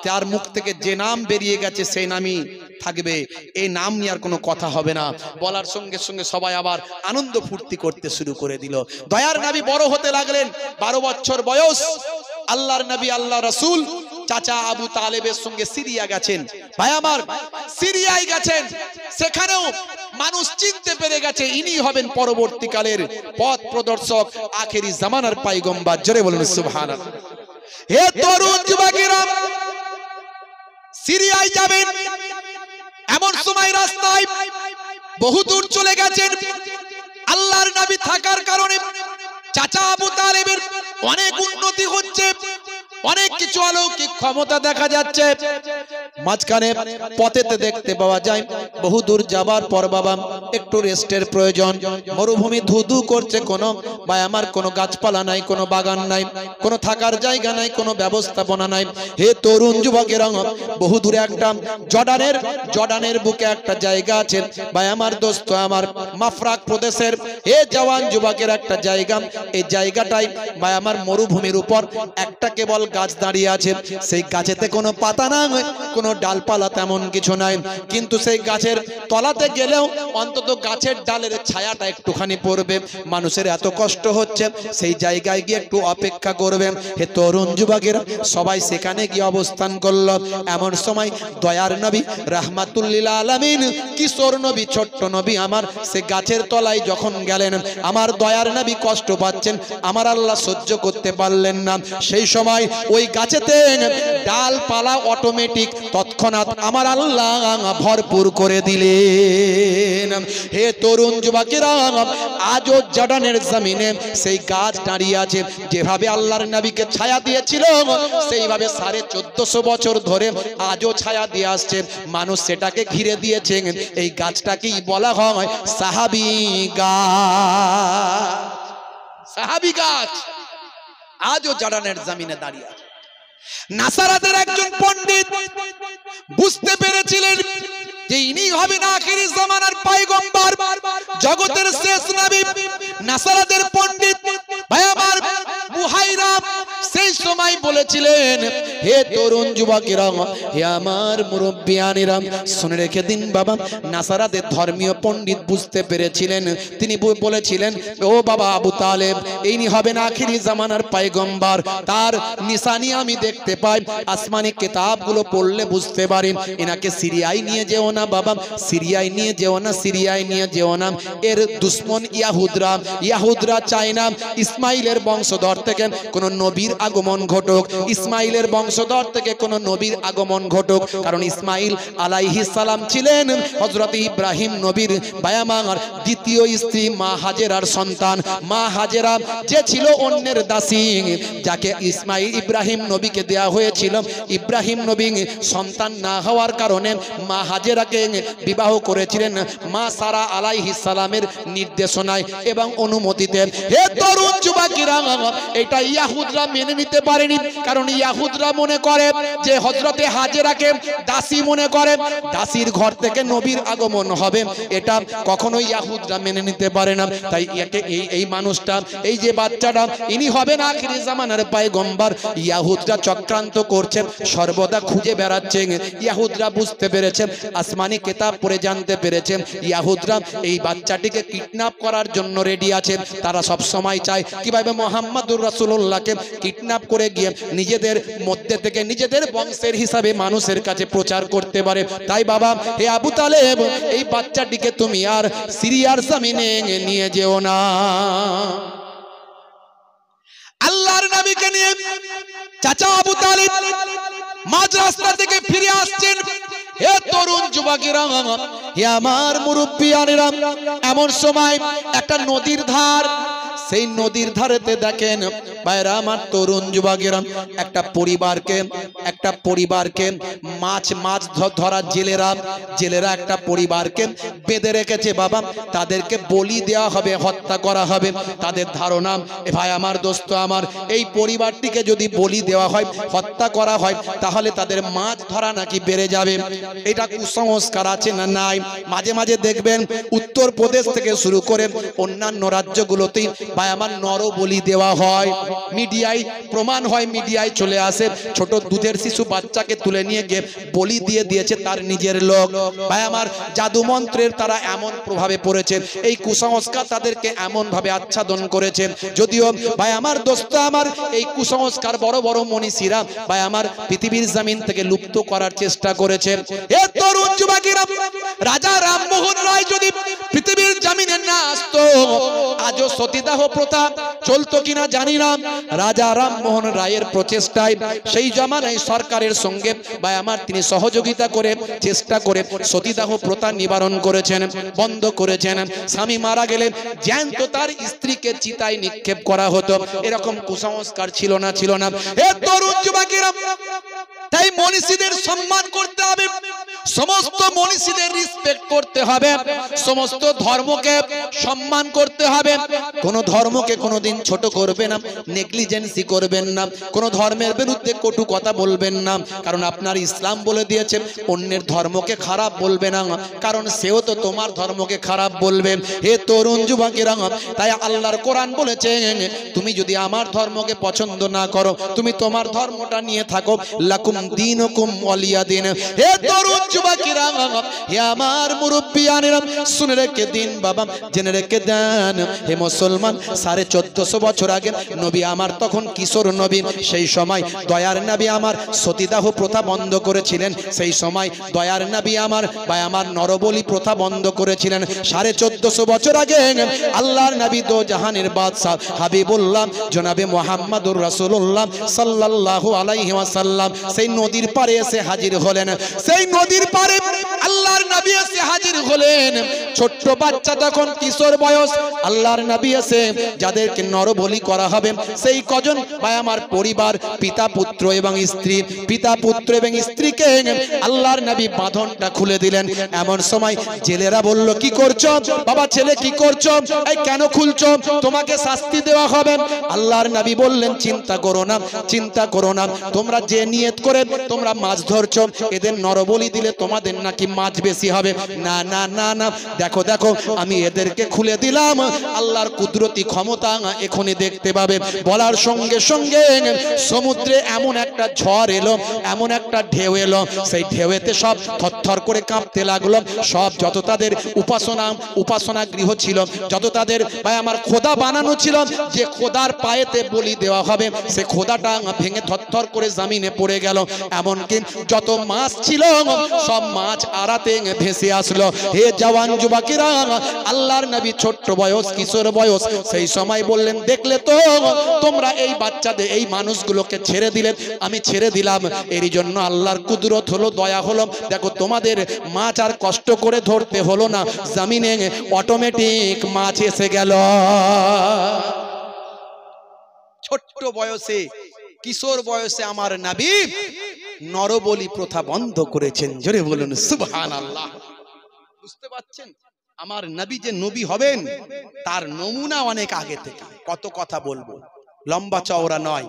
A: তার মুখ থেকে যে নাম বেরিয়ে গেছে সেই নামই থাকবে, এই নাম নিয়ে আর কোনো কথা হবে না। বলার সঙ্গে সঙ্গে সবাই আবার আনন্দ ফুর্তি করতে শুরু করে দিল। দয়ার নবী বড় হতে লাগলেন, 12 বছর বয়স। আল্লাহর নবী, আল্লাহ রাসূল চাচা আবু তালেবের সঙ্গে সিরিয়া গেছেন। ভাই আমার, সিরিয়ায় গেছেন, সেখানেও মানুষ চিনতে পেরে গেছে ইনি হবেন পরবর্তীকালের পথ প্রদর্শক, আখেরি জামানার পয়গম্বর। জোরে বলুন সুবহানাল্লাহ। হে তরুণ যুবকেরা, সিরিয়ায় যাবেন, এমন সময় রাস্তায় বহু দূর চলে গেছেন। আল্লাহর নবী থাকার কারণে চাচা আবু তালেবের অনেক উন্নতি হচ্ছে, অনেক কিছু অলৌকিক ক্ষমতা দেখা যাচ্ছে। মাঝখানে পথেতে দেখতে পাওয়া যায় বহু দূর যাবার পর বাবা একটু রেস্টের প্রয়োজন। মরুভূমি ধুধু করছে, কোনো বা আমার কোনো গাছপালা নাই, কোনো বাগান নাই, কোনো থাকার জায়গা নাই, কোনো ব্যবস্থাপনা নাই। হে তরুণ যুবকেরা, বহু দূরে একটা জর্ডানের বুকে একটা জায়গা আছে ভাই আমার, দোস্ত আমার, মাফরাক প্রদেশের হে জওয়ান যুবকের একটা জায়গা। এই জায়গাটাই ভাই আমার মরুভূমির উপর একটা কেবল গাছ দাঁড়িয়ে আছে। সেই গাছেতে কোনো পাতা নাই, কোনো ডালপালা তেমন কিছু নাই, কিন্তু সেই গাছের তলাতে গেলেও অন্তত গাছের ডালের ছায়াটা একটুখানি পড়বে। মানুষের এত কষ্ট হচ্ছে, সেই জায়গায় গিয়ে একটু অপেক্ষা করবে। হে তরুণ যুবকেরা, সবাই সেখানে গিয়ে অবস্থান করল। এমন সময় দয়ার নবী রাহমাতুল লিল আলামিন, কিশোর নবী, ছোট্ট নবী আমার, সে গাছের তলায় যখন গেলেন, আমার দয়ার নবী কষ্ট পাচ্ছেন, আমার আল্লাহ সহ্য করতে পারলেন না। সেই সময় ওই গাছেতে ডালপালা অটোমেটিক তৎক্ষণাৎ আমার আল্লাহ ভরপুর করে দিলেন। হে তরুণ যুবকেরা, আজও জর্ডানের জমিনে সেই গাছ দাঁড়িয়ে আছে। যেভাবে আল্লাহর নবীকে ছায়া দিয়েছিল, সেইভাবে 1450 বছর ধরে আজও ছায়া দিয়ে আসছে। মানুষ সেটাকে ঘিরে দিয়েছে। এই গাছটাকেই বলা হয় সাহাবী গাছ। সাহাবী গাছ আজও জর্ডানের জমিনে দাঁড়িয়ে আছে। নাসারাতের একজন পণ্ডিত বুঝতে পেরেছিলেন যে ইনি হবেন আখিরি জামানার পয়গম্বর, জগতের শেষ নবী। নাসারাতের পণ্ডিত ভাই আমার বুহাইরা সেই সময় বলে বলেছিলেন, হে তরুণ যুবকেরা, হে আমার মুরব্বিয়ানেরা, শুনে রেখে দিন বাবা। নাসারাদের ধর্মীয় পণ্ডিত বুঝতে পেরেছিলেন, তিনি বলেছিলেন, ও বাবা আবু তালেব, ইনি হবেন আখিরি জামানার পয়গম্বর। তার নিশানি আমি দেখতে পাই, আসমানি কিতাবগুলো পড়লে বুঝতে পারি। এনাকে সিরিয়ায় নিয়ে যেও না বাবা, সিরিয়ায় নিয়ে যেও না, সিরিয়ায় নিয়ে যেও না। এর দুশ্মন ইয়াহুদরা চায় না ইসমাইলের বংশধর থেকে কোন নবীর আগমন ঘটুক, ইসমাইলের বংশধর থেকে কোন নবীর আগমন ঘটুক। কারণ ইসমাইল আলাইহিস সালাম ছিলেন হযরত ইব্রাহিম নবীর বায়ামার দ্বিতীয় স্ত্রী মা হাজেরার সন্তান। মা হাজেরা যে ছিল অন্যের দাসী, যাকে ইব্রাহিম নবীকে দেয়া হয়েছিল, ইব্রাহিম নবী সন্তান না হওয়ার কারণে মা হাজেরাকে বিবাহ করেছিলেন মা সারা আলাইহিস সালামের নির্দেশনায় এবং অনুমতিতে। হে তরুণ যুবকেরা, এটা ইয়াহুদরা মেনে নিতে পারেনি। কারণ ইয়াহুদরা মনে করে যে হযরতে হাজেরাকে দাসী মনে করে, দাসীর ঘর থেকে নবীর আগমন হবে, এটা কখনো ইয়াহুদরা মেনে নিতে পারে না। তাই একে এই মানুষটা, এই যে বাচ্চাটা, ইনি হবেন আখিরি জামানার পয়গম্বর। ইয়াহুদরা চক্রান্ত করছে, সর্বদা খুঁজে বেড়াচ্ছে। ইয়াহুদরা বুঝতে পেরেছে, আসমানি কিতাব পড়ে জানতে পেরেছে, ইয়াহুদরা এই বাচ্চাটিকে কিডন্যাপ করার জন্য রেডি আছে। তারা সব সময় চায় কিভাবে মুহাম্মদুর রাসূলুল্লাহকে কিডন্যাপ করে গিয়ে নিজেদের মধ্যে থেকে নিজেদের বংশের হিসাবে মানুষের কাছে প্রচার করতে পারে। তাই বাবা, হে আবু তালেব, এই বাচ্চাটিকে তুমি আর সিরিয়ার জমিনে নিয়ে যেও না। আল্লাহর নবীকে নিয়ে চাচা আবু তালেব মাঝ রাস্তা থেকে ফিরে আসছেন। হে তরুণ যুবকেরা, হে আমার মুরব্বিয়ানেরা, এমন সময় একটা নদীর ধার, সেই নদীর ধারেতে দেখেন ভাইরা আমার তরুণ যুবকেরা, একটা পরিবারকে মাছ ধরা জেলেরা একটা পরিবারকে বেঁধে রেখেছে বাবা। তাদেরকে বলি দেওয়া হবে, হত্যা করা হবে। তাদের ধারণা, ভাই আমার, দোস্ত আমার, এই পরিবারটিকে যদি বলি দেওয়া হয়, হত্যা করা হয়, তাহলে তাদের মাছ ধরা নাকি বেড়ে যাবে। এটা কুসংস্কার আছে না নাই? মাঝে মাঝে দেখবেন উত্তর প্রদেশ থেকে শুরু করে অন্যান্য রাজ্যগুলোতেই ভাই আমার নরবলি দেওয়া হয়। মিডিয়ায় প্রমাণ হয়, মিডিয়ায় চলে আসে, ছোট দুধের শিশু বাচ্চাকে তুলে নিয়ে গিয়ে বলি দিয়ে দিয়েছে তার নিজের লোক। ভাই আমার, জাদু মন্ত্রের তারা এমন প্রভাবে পড়েছে, এই কুসংস্কার তাদেরকে এমন ভাবে আচ্ছাদন করেছে। যদিও ভাই আমার, দোস্ত আমার, এই কুসংস্কার বড় বড় মনীষীরা ভাই আমার পৃথিবীর জমিন থেকে লুপ্ত করার চেষ্টা করেছে। এ তরুণ যুবকেরা, রাজা রামমোহন রায় যদি পৃথিবীর জমিনে না আসতো, আজও সতীদাহ প্রথা চলতো কিনা জানি না। রাজা রামমোহন রায়ের প্রচেষ্টায় সেই জামানায় সরকারের সঙ্গে ভাই আমার তিনি সহযোগিতা করে চেষ্টা করে সতীদাহ প্রথা নিবারণ করেছেন, বন্ধ করেছেন। স্বামী মারা গেলে জ্যান্ত তার স্ত্রীকে চিতায় নিক্ষেপ করা হতো। এরকম কুসংস্কার ছিল না। হে তরুণ যুবকেরা, তাই মনীষীদের সম্মান করতে হবে, সমস্ত মনীষীদের রেসপেক্ট করতে হবে, সমস্ত ধর্মকে সম্মান করতে হবে। কোন ধর্মকে কোনোদিন ছোট করবে না, নেগলিজেন্সি করবেন না, কোন ধর্মের বিরুদ্ধে কটু কথা বলবেন না। কারণ আপনার ইসলাম বলে দিয়েছে অন্যের ধর্মকে খারাপ বলবে না, কারণ সেও তো তোমার ধর্মকে খারাপ বলবে। হে তরুণ যুবকেরা, তাই আল্লাহর কোরআন বলেছে, তুমি যদি আমার ধর্মকে পছন্দ না করো, তুমি তোমার ধর্মটা নিয়ে থাকো, লাকুম দীনুকুম ওয়ালিয়া দিন। হে তরুণ যুবকেরা, হে আমার মুরব্বিয়ানেরা, শুনে রেখে দিন বাবা, জেনে রেখে দেন, হে মুসলমান, 1450 বছর আগে নবী আমার তখন কিশোর নবী। সেই সময় দয়ার নবী আমার সতীদাহ প্রথা বন্ধ করেছিলেন। সেই সময় দয়ার নবী আমার ভাই আমার নরবলি প্রথা বন্ধ করেছিলেন। 1450 বছর আগে আল্লাহর নবী দো জাহানের বাদশা হাবিবুল্লাহ জনাবে মুহাম্মদুর রাসূলুল্লাহ সাল্লাল্লাহু আলাইহি ওয়াসাল্লাম সেই নদীর পারে এসে হাজির হলেন। সেই নদীর পারে আল্লাহর নবী এসে হাজির হলেন। ছোট্ট বাচ্চা তখন কিশোর বয়স, আল্লাহর নবী এসে যাদেরকে নরবলি করা হবে সেই কজন ভাই আমার পরিবার, পিতা পুত্র এবং স্ত্রী, পিতা পুত্র এবং স্ত্রীকে আল্লাহর নবী বাঁধনটা খুলে দিলেন। এমন সময় জেলেরা বলল, কি করছো বাবা, ছেলে কি করছো, এই কেন খুলছো, তোমাকে শাস্তি দেওয়া হবে। আল্লাহর নবী বললেন, চিন্তা করো না, তোমরা যে নিয়ত করে তোমরা মাছ ধরছো, এদের নরবলি দিলে তোমাদের নাকি মাছ বেশি হবে। না, না না, দেখো দেখো আমি এদেরকে খুলে দিলাম, আল্লাহর কুদরতি ক্ষমতা এখনই দেখতে পাবে। বলার সঙ্গে সঙ্গে সমুদ্রে এমন একটা ঝড় এলো, এমন একটা ঢেউ এলো, সেই ঢেউতে সব থরথর করে কাঁপতে লাগলো। সব যত তাদের উপাসনা গৃহ ছিল, যত তাদের ভাই আমার খোদা বানানো ছিল, যে খোদার পায়েতে বলি দেওয়া হবে, সে খোদাটা ভেঙে থরথর করে জমিনে পড়ে গেল। এমনকি যত মাছ ছিল সব মাছ আড়াতে ভেসে আসলো। হে জওয়ান যুবকেরা, আল্লাহর নবী ছোট্ট বয়স, কিশোর বয়স, সেই সময় বললেন, দেখলে তো তোমরা এই বাচ্চাদের, এই মানুষগুলোকে ছেড়ে দিলে, আমি ছেড়ে দিলাম, এরই জন্য আল্লাহর কুদরত হলো, দয়া হলো। দেখো তোমাদের মাছ আর কষ্ট করে ধরতে হলো না, জমিনে অটোমেটিক মাছ এসে গেল। ছোট্ট বয়সে, কিশোর বয়সে আমার নবী নরবলি প্রথা বন্ধ করেছেন। জোরে বলুন সুবহানাল্লাহ। বুঝতে পারছেন আমার নবী যে নবী হবেন তার নমুনা অনেক আগে থেকে। কত কথা বলবো, লম্বা চওড়া নয়।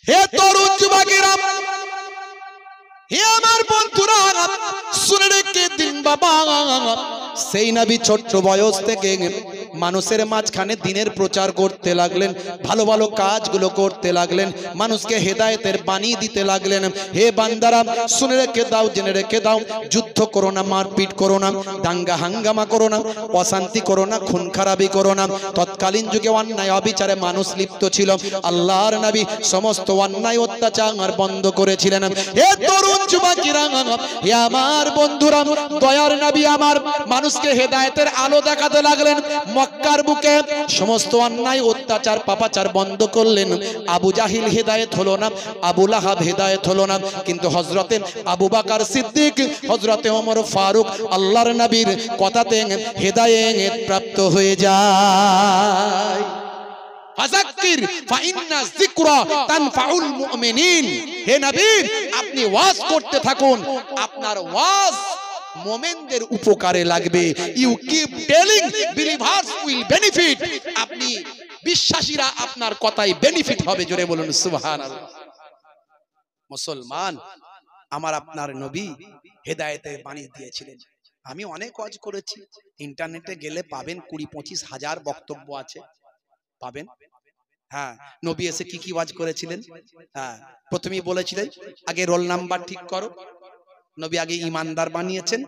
A: হে তরুণ যুবকেরা, হে আমার বন্ধুরা, শুনে রেখে দিন বাবা, সেই নবী ছোট্ট বয়স থেকে মানুষের মাঝখানে দিনের প্রচার করতে লাগলেন, ভালো ভালো কাজগুলো করতে লাগলেন, মানুষকে হেদায়েতের বাণী দিতে লাগলেন। হে বান্দারা শুনে রেখে দাও, জেনে রেখে দাও, যুদ্ধ করো না, মারপিট করো না, দাঙ্গা হাঙ্গামা করো না, অশান্তি করো না, খুন খারাপি করো না। তৎকালীন যুগে অন্যায় অবিচারে মানুষ লিপ্ত ছিল, আল্লাহর নবী সমস্ত অন্যায় অত্যাচার বন্ধ করেছিলেন। হে তরুণ যুবকেরা, হে আমার বন্ধুরা, দয়ার নবী আমার মানুষকে হেদায়েতের আলো দেখাতে লাগলেন। মক্কার বুকে সমস্ত অন্যায় অত্যাচার পাপাচার বন্ধ করলেন। আবু জাহিল হেদায়েত হলো না, আবু লাহাব হেদায়েত হলো না, কিন্তু হযরতে আবু বকর সিদ্দিক, হযরতে ওমর ফারুক আল্লাহর নবীর কথাতে হেদায়েত প্রাপ্ত হয়ে যায়। ফাযাক্কির ফাইন্না যিকরা তানফাউল মুমিনিন। হে নবী, আপনি ওয়াজ করতে থাকুন, আপনার ওয়াজ মুমিনদের উপকারে লাগবে। You keep telling, believers will benefit. আপনি বিশ্বাসীরা আপনার কথাই বেনিফিট হবে। জোরে বলুন সুবহানাল্লাহ। মুসলমান, আমার আপনার নবী হেদায়েতের বাণী দিয়েছিলেন। আমি অনেক ওয়াজ করেছি, ইন্টারনেটে গেলে পাবেন 20-25 হাজার বক্তব্য আছে, পাবেন। হ্যাঁ, নবী এসে কি কি ওয়াজ করেছিলেন। হ্যাঁ, প্রথমেই বলেছিলেন আগে রোল নাম্বার ঠিক করো। নবী আগে ইমানদার বানিয়েছেন,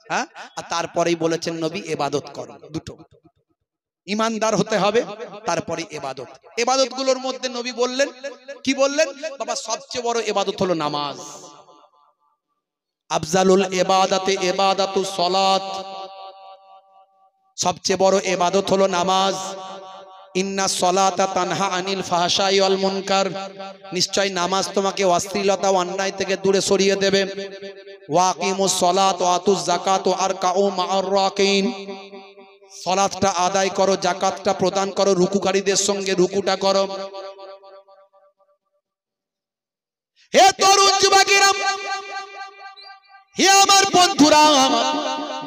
A: হ্যাঁ, আর তারপরেই বলেছেন নবী ইবাদত করো। দুটো, ইমানদার হতে হবে, তারপরে ইবাদত। ইবাদত গুলোর মধ্যে নবী বললেন, কি বললেন বাবা, সবচেয়ে বড় ইবাদত হলো নামাজ। আফজালুল ইবাদাতে ইবাদাতুস সালাত, সবচেয়ে বড় ইবাদত হলো নামাজ। ইন্না সলাতা তানহা আনিল ফাহশাই ওয়াল মুনকার, নিশ্চয় নামাজ তোমাকে অশ্লীলতা ও অন্যায় থেকে দূরে সরিয়ে দেবে। ওয়াকিমুস সলাত ওয়া আতুজ যাকাত ওয়া আরকাউ মা'আর রাকিন, সালাতটা আদায় করো, যাকাতটা প্রদান করো, রুকুকারীদের সঙ্গে রুকুটা করো। হে তরুণ যুবকেরা, হে আমার বন্ধুরা,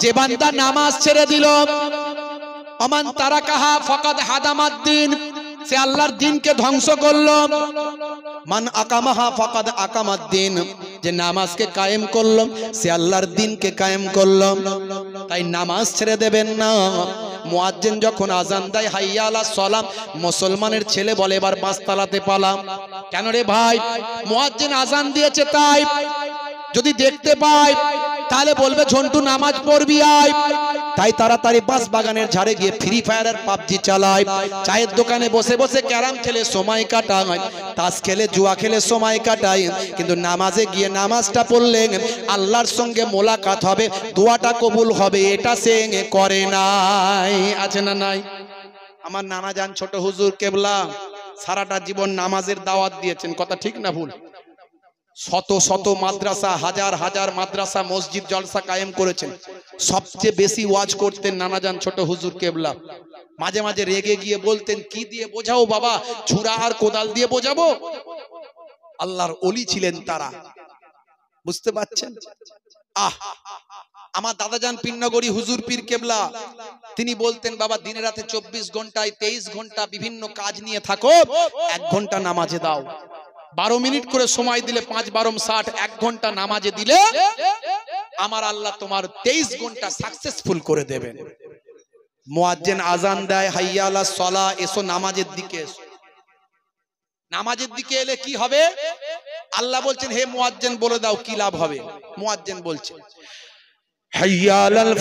A: যে বান্দা নামাজ ছেড়ে দিল, আমান তারাকাহা ফাকাদ হাদামাদ্দিন, সে আল্লাহর দ্বীনকে ধ্বংস করলো। মান আকামাহা ফাকাদ আকামাদ্দিন, যে নামাজকে কায়েম করলো সে আল্লাহর দ্বীনকে কায়েম করলো। তাই নামাজ ছেড়ে দেবেন না। মুয়াজ্জিন যখন আজান দেয় হাইয়া আলাস সালাম, মুসলমানের ছেলে বলে এবার পাঁচতলাতে পালাম। কেন রে ভাই? মুয়াজ্জিন আজান দিয়েছে তাই। যদি দেখতে পায় তাহলে বলবে ঝন্টু নামাজ পড়বি আয়। তাই তাড়াতাড়ি বাস বাগানের ঝাড়ে গিয়ে ফ্রি ফায়ার আর পাবজি চালায়, চায়ের দোকানে বসে বসে ক্যারাম খেলে সময় কাটায়, তাস খেলে জুয়া খেলে সময় কাটায়। কিন্তু নামাজে গিয়ে নামাজটা পড়লে আল্লাহর সঙ্গে মোলাকাত হবে, দোয়াটা কবুল হবে, এটা সে করে নাই। আছে না নাই? আমার নানা জান ছোট হুজুর কেবলা সারাটা জীবন নামাজের দাওয়াত দিয়েছেন, কথা ঠিক না ভুল? শত শত মাদ্রাসা, হাজার হাজার মাদ্রাসা, মসজিদ, জলসা কায়েম করেছেন। সবচেয়ে বেশি ওয়াজ করতেন নানাজান ছোট হুজুর কেবলা। মাঝে মাঝে রেগে গিয়ে বলতেন, কি দিয়ে বোঝাও বাবা, ছুরা আর কোদাল দিয়ে বোঝাবো? আল্লাহর ওলি ছিলেন তারা, বুঝতে পারছেন? আমার দাদাজান পিন্নগরী হুজুর পীর কেবলা, তিনি বলতেন বাবা দিনে রাতে 24 ঘন্টায় 23 ঘন্টা বিভিন্ন কাজ নিয়ে থাকো, 1 ঘন্টা নামাজে দাও। 12 মিনিট করে সময় দিলে 5 12 60, 1 ঘন্টা নামাজে দিলে আমার আল্লাহ তোমার 23 ঘন্টা সাকসেসফুল করে দেবেন। মুয়াজ্জিন আজান দেয়, হাইয়া আলাস সালাহ, এসো নামাজের দিকে এসো। নামাজের দিকে এলে কি হবে? আল্লাহ বলছেন হে মুয়াজ্জিন বলে দাও কি লাভ হবে। মুয়াজ্জিন বলছেন হাইয়া আলাল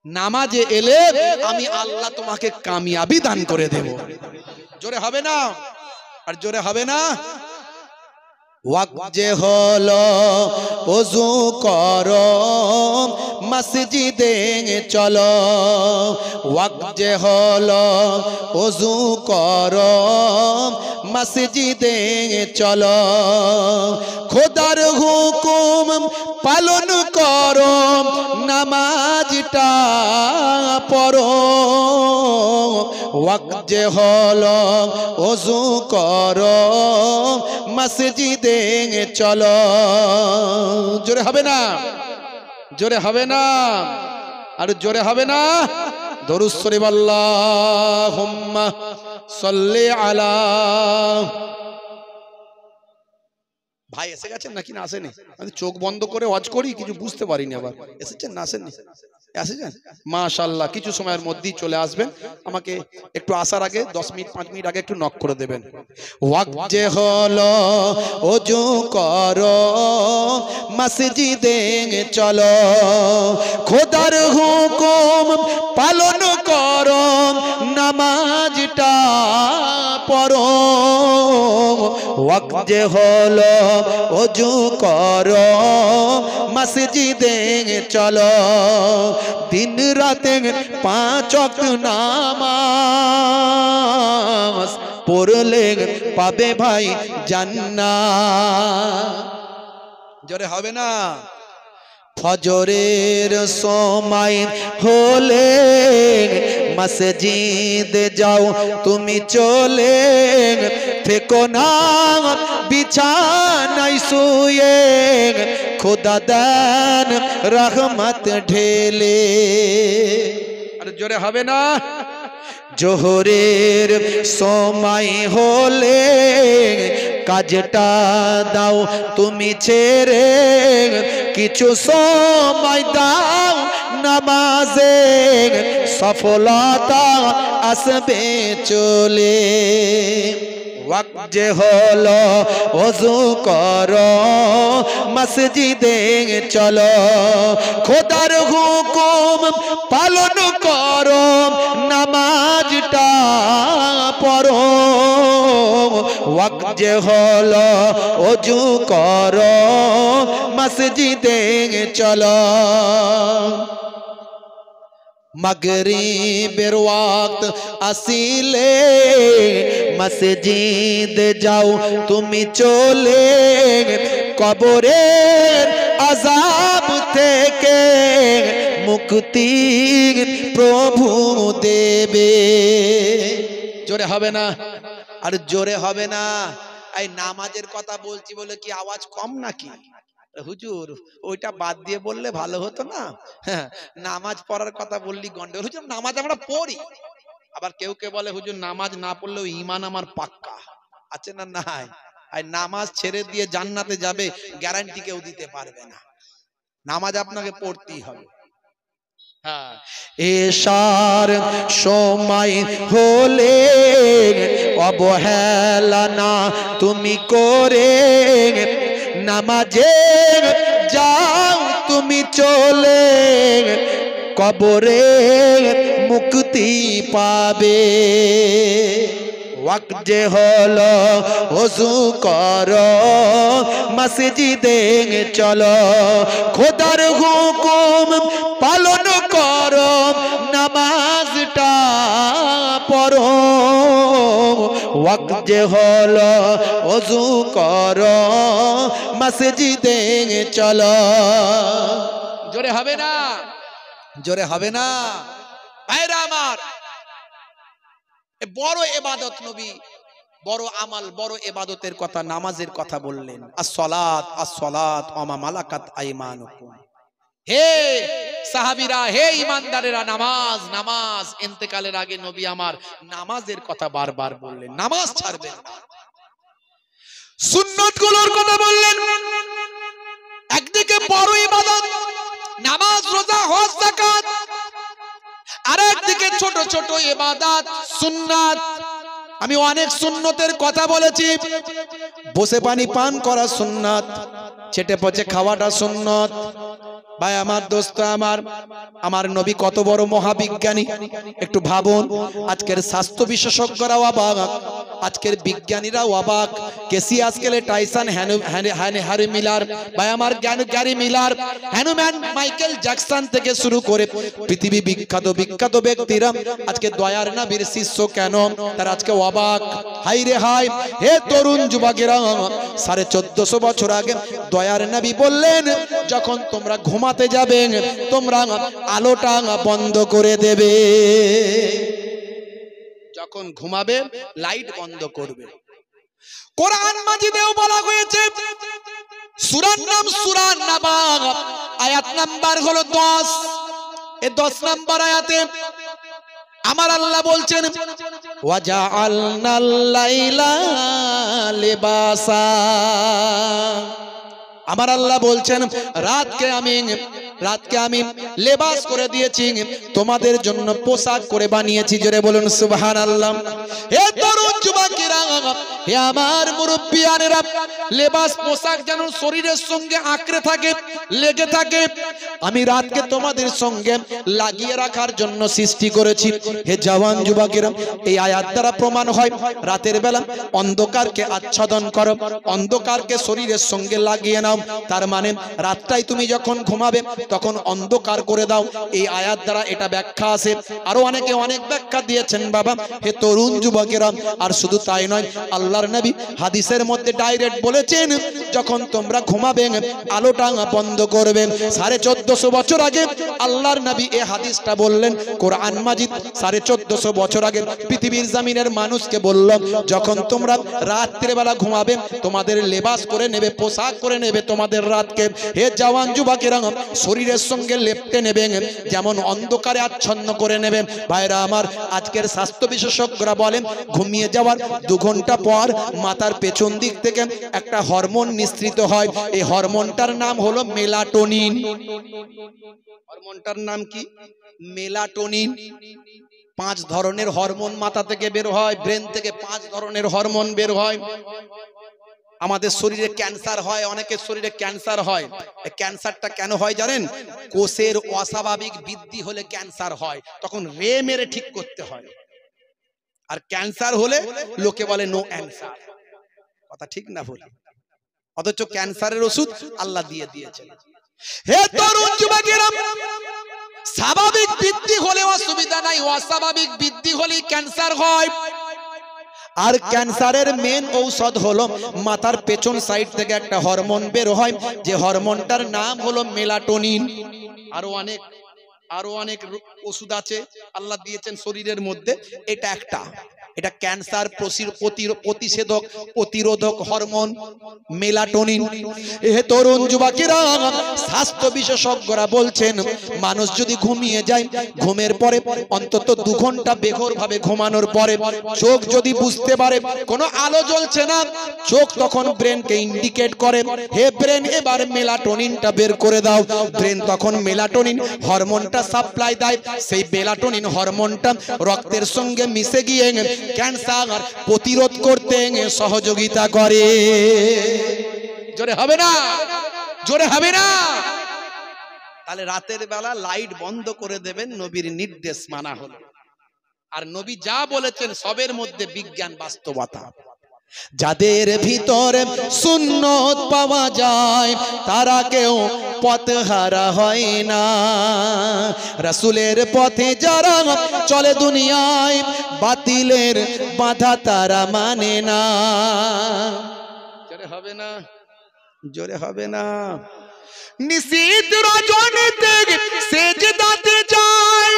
A: নামাজে এলে আমি আল্লাহ তোমাকে কামিয়াবি দান করে দেব। জোরে হবে না? আর জোরে হবে না? ওয়াক্ত যে হলো ওযু করো মসজিদে চলো, ওয়াক্ত যে হলো ওযু করো মসজিদে চলো, খোদার হুকুম পালন করো নামাজটা পড়ো, ওয়াক্ত যে হলো ওযু করো মসজিদে চলো। জোরে হবে না? জোরে হবে না? আর জোরে হবে না? দরুদ শরীফ আল্লাহুম্মা সাল্লি আলা। ভাই এসে গেছেন নাকি না আসেনি? আমি চোখ বন্ধ করে ওয়াজ করি, কিছু বুঝতে পারিনি। আবার এসেছেন না আসেননি? এসেছেন মাশাআল্লাহ। কিছু সময়ের মধ্যেই চলে আসবেন। আমাকে একটু আসার আগে 10 মিনিট 5 মিনিট আগে একটু নক করে দেবেন। ওয়াক্ত যে হলো ওযু করো মসজিদে চলো, খোদার হুকুম পালন করো নামাজটা পড়ো, ওয়াক্ত যে হলো ওযু করো মসজিদে চলো, দিন রাতে 5 ওয়াক্ত নামাজ পড়লে পাবে ভাই জান্নাত। জোরে হবে না? ফজরের সময় হলে মসজিদে যাও তুমি চলে, থেকো না বিছানায় শুয়ে, খোদা দেন রহমত ঢেলে। আর জোরে হবে না? জোহরের সময় হলে কাজটা দাও তুমি ছেড়ে, কিছু সময় দাও নামাজে, সফলতা আসবে চলে। ওয়াক্ত যে হলো ওযু করো মসজিদে চলো, খোদার হুকুম পালন করো নামাজটা পড়ো, ওয়াক্ত যে হলো ওযু করো মসজিদে চলো। মাগরিবের ওয়াক্ত আসিলে মসজিদ যাও তুমি চলে, কবরের আযাব থেকে মুক্তি প্রভু দেবে। জোরে হবে না? আর জোরে হবে না? এই নামাজের কথা বলছি বলে কি আওয়াজ কম নাকি? হুজুর ওইটা বাদ দিয়ে বললে ভালো হতো না? নামাজ পড়ার কথা বললি গন্ডগোল। হুজুর নামাজ আমরা পড়ি, আবার কেউ কেউ বলে হুজুর নামাজ না পড়লেও ঈমান আমার পাক্কা আছে না নাই? আর নামাজ ছেড়ে দিয়ে জান্নাতে যাবে গ্যারান্টি কেউ দিতে পারবে না। নামাজ আপনাকে পড়তেই হবে। এশার সময় হলে অবহেলা না তুমি করে, নামাজে যাও তুমি চলে, কবরে মুক্তি পাবে। ওয়াক্ত যে হলো ওযু করো মসজিদে চলো, খোদার হুকুম পালন করো নামাজটা পড়ো, ওয়াক্ত যে হলো ওযু করো মসজিদে চলো। জোরে হবে না? জোরে হবে না? ভাইরা আমার, বড় ইবাদত নবী বড় আমাল বড় ইবাদতের কথা নামাজের কথা বললেন। আস-সালাত আস-সালাত ওয়া মা মালাকাত আইমানুকুম। হে সাহাবীরা, হে ঈমানদারেরা, নামাজ নামাজ। ইন্তেকালের আগে নবী আমার নামাজের কথা বারবার বললেন, নামাজ ছাড়বেন না। সুন্নাত গুলোর কথা বললেন। একদিকে বড় ইবাদত নামাজ, রোজা, হজ, যাকাত, আর একদিকে ছোট ছোট ইবাদত সুন্নাত। আমি অনেক সুন্নতের কথা বলেছি। বসে পানি পান করা সুন্নাত, চেটে পচে খাওয়াটা সুন্নাত। ভাই আমার, দোস্ত আমার, আমার নবী কত বড় মহাবিজ্ঞানী একটু ভাবুন। আজকের স্বাস্থ্য বিশেষজ্ঞরাও অবাক, আজকের বিজ্ঞানীরাও অবাক। কেসিয়াস কেলে টাইসন, হ্যারি মিলার, ভাই আমার Gary Miller, Hanuman, Michael Jackson থেকে শুরু করে পৃথিবী বিখ্যাত বিখ্যাত ব্যক্তিরা আজকে দয়ার নবীর শিষ্য কেন, তারা আজকে অবাক। হাই রে হাই, হে তরুণ যুবকেরা, 1450 বছর আগে দয়ার নবী বললেন, যখন তোমরা ঘুমাতে যাবে তোমরা আলোটা বন্ধ করে দেবে। যখন ঘুমাবে লাইট বন্ধ করবে। কোরআন মাজিদেও বলা হয়েছে, সূরার নাম সূরা নাবা, আয়াত নাম্বার হলো 10। এই 10 নাম্বার আয়াতে আমার আল্লাহ বলছেন, ওয়াজআলনাল লাইলা লিবাসা। আমার আল্লাহ বলছেন, রাতকে আমি লেবাস করে দিয়েছি, তোমাদের জন্য পোশাক করে বানিয়েছি। জোরে বলুন সুবহানাল্লাহ। হে তরুণ যুবকেরা, হে আমার মুরব্বিয়ানেরা, লেবাস পোশাক যেন শরীরের সঙ্গে আঁকড়ে থাকে, লেগে থাকে, আমি রাতকে তোমাদের সঙ্গে লাগিয়ে রাখার জন্য সৃষ্টি করেছি। হে জওয়ান যুবকেরা, এই আয়াত দ্বারা প্রমাণ হয় রাতের বেলা অন্ধকারকে আচ্ছাদন করো, অন্ধকারকে শরীরের সঙ্গে লাগিয়ে নাও। তার মানে রাতটাই তুমি যখন ঘুমাবে তখন অন্ধকার করে দাও। এই আয়াত দ্বারা এটা ব্যাখ্যা আছে। আরো অনেকে অনেক ব্যাখ্যা দিয়েছেন বাবা। হে তরুণ যুবকেরা, আর শুধু তাই নয়, আল্লাহর নবী হাদিসের মধ্যে ডাইরেক্ট বলেছেন, যখন তোমরা ঘুমাবে আলোটা বন্ধ করবে। 1450 বছর আগে আল্লাহর নবী এই হাদিসটা বললেন। কোরআন মাজিদ 1450 বছর আগে পৃথিবীর জমিনের মানুষকে বলল, যখন তোমরা রাত্রে বেলা ঘুমাবে তোমাদের লেবাস করে নেবে, পোশাক করে নেবে তোমাদের রাতকে। হে জওয়ান যুবকেরা, শরীরের সঙ্গে লেপটে নেবে, যেমন অন্ধকারে আচ্ছন্ন করে নেবে। ভাইরা আমার, আজকের স্বাস্থ্য বিশেষজ্ঞরা বলেন, ঘুমিয়ে যাওয়ার 2 ঘন্টা পর মাথার পেছন দিক থেকে একটা হরমোন নিঃসৃত হয়। এই হরমোনটার নাম হলো মেলাটোনিন। হরমোনটার নাম কি? মেলাটোনিন। 5 ধরনের হরমোন মাথা থেকে বের হয়, ব্রেন থেকে 5 ধরনের হরমোন বের হয়। আমাদের শরীরে ক্যান্সার হয়, অনেকের শরীরে ক্যান্সার হয়। ক্যান্সারটা কেন হয় জানেন? কোষের অস্বাভাবিক বৃদ্ধি হলে ক্যান্সার হয়, তখন রে মেরে ঠিক করতে হয়। আর ক্যান্সার হলে লোকে বলে নো অ্যানসার। কথা ঠিক না ভুল? অথচ ক্যান্সারের ওষুধ আল্লাহ দিয়ে দিয়েছেন। হে তরুণ যুবকেরা, স্বাভাবিক বৃদ্ধি হলে অসুবিধা নাই, অস্বাভাবিক বৃদ্ধি হলেই ক্যান্সার হয়। আর ক্যান্সারের মেন ঔষধ হলো মাথার পেছন সাইড থেকে একটা হরমোন বের হয়, যে হরমোনটার নাম হলো মেলাটোনিন। আরো অনেক ওষুধ আছে আল্লাহ দিয়েছেন শরীরের মধ্যে, এটা একটা। এটা ক্যান্সার প্রতিরোধক হরমোন মেলাটোনিন। হে তরুণ যুবকেরা, স্বাস্থ্য বিশেষজ্ঞরা বলছেন, মানুষ যদি ঘুমিয়ে যায়, ঘুমের পরে অন্তত 2 ঘন্টা বেঘোর ভাবে ঘুমানোর পরে চোখ যদি বুঝতে পারে কোনো আলো জ্বলছে না, চোখ তখন ব্রেনকে ইন্ডিকেট করে, হে ব্রেন এবার মেলাটোনিনটা বের করে দাও। ব্রেন তখন মেলাটোনিন হরমোনটা সাপ্লাই দেয়। সেই মেলাটোনিন হরমোনটা রক্তের সঙ্গে মিশে গিয়ে ক্যান্সার প্রতিরোধ করতে সহযোগিতা করে। জোরে হবে না? জোরে হবে না? তাহলে রাতের বেলা লাইট বন্ধ করে দেবেন, নবীর নির্দেশ মানা হলো। আর নবী যা বলেছেন সবের মধ্যে বিজ্ঞান, বাস্তবতা। যাদের ভিতরে সুন্নত পাওয়া যায় তারা কেউ পথহারা হয় না। রাসূলের পথে যারা চলে দুনিয়ায়, বাতিলের বাধা তারা মানে না। জোরে হবে না? জোরে হবে না? নিশীত রজনীতে সেজদাতে যায়,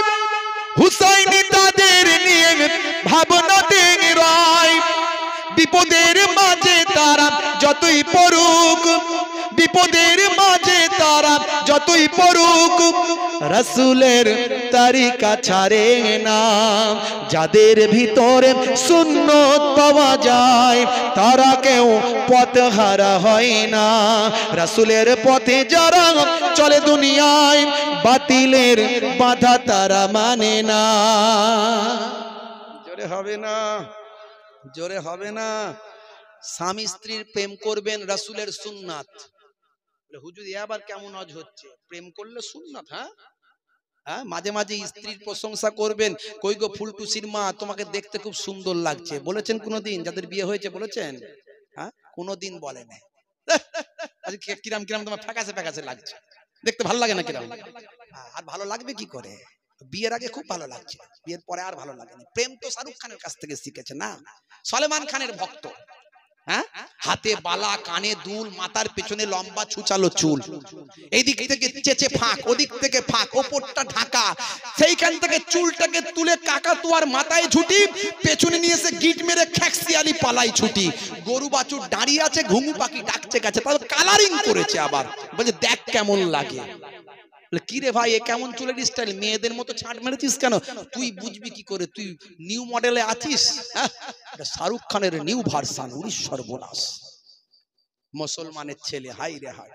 A: হুসাইন তাদের নিয়ে ভাবনাতে রয়। বিপদের মাঝে তারা যতই পড়ুক, বিপদের মাঝে তারা যতই পড়ুক রাসূলের তরিকা ছাড়ে না। যাদের ভিতরে সুন্নত পাওয়া যায় তারা কেউ পথহারা হয় না। রাসূলের পথে যারা চলে দুনিয়ায় বাতিলের বাধা তারা মানে না। জোরে হবে না, জোরে হবে না। স্বামী স্ত্রীর প্রেম করবেন রাসূলের সুন্নাত। হুজুর আবার কেমন আজ হচ্ছে, প্রেম করলে সুন্নাত? হ্যাঁ, মাঝে মাঝে স্ত্রীর প্রশংসা করবেন, কই গো ফুলটুসির মা তোমাকে দেখতে খুব সুন্দর লাগছে, বলেছেন কোনোদিন? যাদের বিয়ে হয়েছে বলেছেন? হ্যাঁ, কোনোদিন বলে না। কিরাম কিরাম তোমার ফ্যাকাসে ফ্যাকাসে লাগছে, দেখতে ভালো লাগে না কিরাম? আর ভালো লাগবে কি করে? বিয়ের আগে খুব ভালো লাগছে, বিয়ের পরে আর ভালো লাগে না। প্রেম তো শাহরুখ খানের কাছ থেকে শিখেছে না, সলমান খানের ভক্ত। হ্যাঁ, হাতে বালা, কানে দুল, মাথার পেছনে লম্বা ছুচালো চুল, এইদিক থেকে চেচে ফাঁক, ওদিক থেকে ফাঁক, ওপরটা ঢাকা, সেইখান থেকে চুলটাকে তুলে কাকাতুয়ার মাথায় ঝুটি, পেছনে নিয়ে এসে গিট মেরে খ্যাক্সিয়ালি পালাই ছুটি। গরু বাছুর দাঁড়িয়ে আছে, ঘুঘু পাখি ডাকছে কাছে, তাহলে কালারিং করেছে আবার, বলছে দেখ কেমন লাগে। কি রে ভাই, এ কেমন চুলের স্টাইল, মেয়েদের মতো ছাঁট মেরেছিস কেন? তুই বুঝবি কি করে, তুই নিউ মডেলে আছিস? শাহরুখ খানের নিউ ভার্সন। উনি সর্বনাশ। মুসলমানের ছেলে, হাই রে হাই,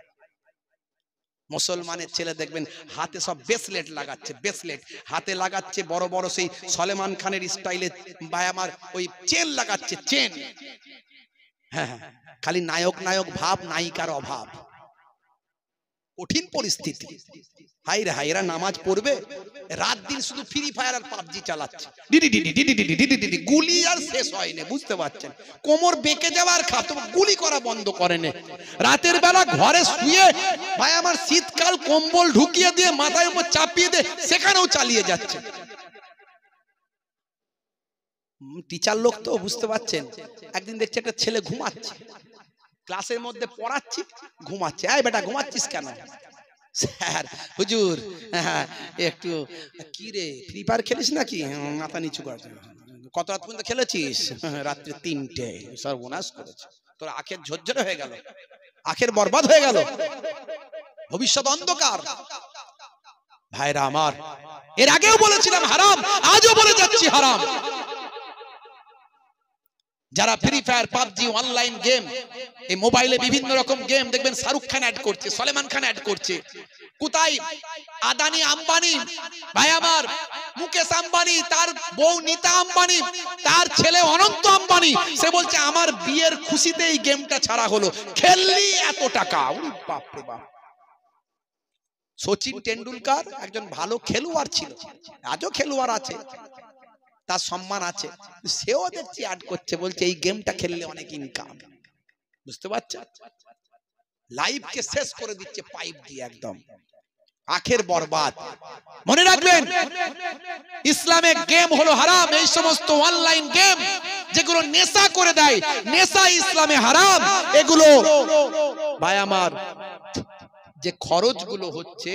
A: মুসলমানের ছেলে দেখবেন হাতে সব ব্রেসলেট লাগাচ্ছে, ব্রেসলেট হাতে লাগাচ্ছে, বড় বড় সেই সলমান খানের স্টাইলে ভাই আমার ওই চেন লাগাচ্ছে, চেন। হ্যাঁ, খালি নায়ক নায়ক ভাব, নায়িকার অভাব। কঠিন পরিস্থিতি। হাই রে হাই, এরা নামাজ পড়বে, রাত দিন শুধু ফ্রি ফায়ার আর পাবজি চালাচ্ছে, গুলি আর শেষ হয়নি, বুঝতে পারছেন? কোমর বেঁকে যাওয়ার খাপ, তো গুলি করা বন্ধ করেনি। রাতের বেলা ঘরে শুয়ে ভাই আমার শীতকাল কম্বল ঢুকিয়ে দিয়ে মাথায় উপর চাপিয়ে দিয়ে সেখানেও চালিয়ে যাচ্ছে। টিচার লোক তো, বুঝতে পারছেন? একদিন দেখছে একটা ছেলে ঘুমাচ্ছে, ক্লাসের মধ্যে পড়াচ্ছি, ঘুমাচ্ছে। এই বেটা ঘুমাচ্ছিস কেন? স্যার হুজুর একটু, কি রে ফ্রি ফায়ার খেলিস নাকি? মাথা নিচু কর। কত রাত পর্যন্ত খেলেছিস? রাত্রে 3টে। সর্বনাশ করেছে, তোর আখের ঝরঝরে হয়ে গেল, আখের বরবাদ হয়ে গেল, ভবিষ্যৎ অন্ধকার। ভাইরা আমার, এর আগেও বলেছিলাম হারাম, আজও বলে যাচ্ছি হারাম। যারা free fire, PUBG, online game, এই মোবাইলে বিভিন্ন রকম গেম দেখবেন শাহরুখ খান অ্যাড করছে, সলমান খান অ্যাড করছে। কোথায় আদানি আম্বানি, ভাই আমার মুকেশ আম্বানি, তার বউ নীতা আম্বানি, তার ছেলে অনন্ত আম্বানি, সে বলছে আমার বিয়ের খুশিতে এই গেমটা ছাড়া হলো, খেললি এত টাকা। বাপ রে বাপ। সচিন টেন্ডুলকার একজন ভালো খেলোয়াড় ছিল, আজও খেলোয়াড় আছে, তার সম্মান আছে, সেও দেখছি অ্যাড করছে, বলছে এই গেমটা খেললে অনেক ইনকাম। বুঝতে পারছেন? লাইফকে শেষ করে দিচ্ছে পাইপ দিয়ে, একদম আখের বরবাদ। মনে রাখবেন, ইসলামে গেম হলো হারাম। এই সমস্ত অনলাইন গেম যেগুলো নেশা করে দেয়, নেশা ইসলামে হারাম। এগুলো ভাই আমার যে খরচগুলো হচ্ছে,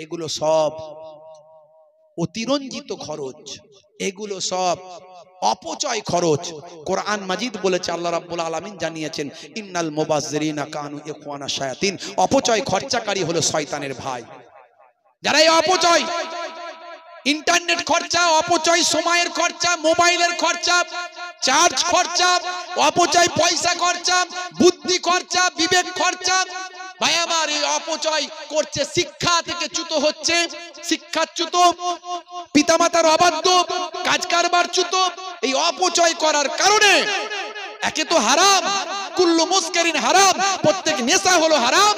A: এগুলো সব অতিরঞ্জিত খরচ, এগুলো সব অপচয় খরচ। কোরআন মাজিদ বলেছে, আল্লাহ রাব্বুল আলামিন জানিয়েছেন, ইন্নাল মুবাজ্জিরিনা কানু ইখওয়ানা শায়াতিন। অপচয় খরচাকারী হলো শয়তানের ভাই। যারা এই অপচয়, ইন্টারনেট খরচা, অপচয় সময়ের খরচা, মোবাইলের খরচা, চার্জ খরচা, অপচয় পয়সা খরচা, বুদ্ধি খরচা, বিবেক খরচা, ভাই আমার এই অপচয় করছে, শিক্ষা থেকে চ্যুত হচ্ছে, শিক্ষাচ্যুত, পিতামাতার অবাধ্য, কাজ কারবার চ্যুত। এই অপচয় করার কারণে একে তো হারাম, কুল্লু মুসকারিন হারাম, প্রত্যেক নেশা হলো হারাম।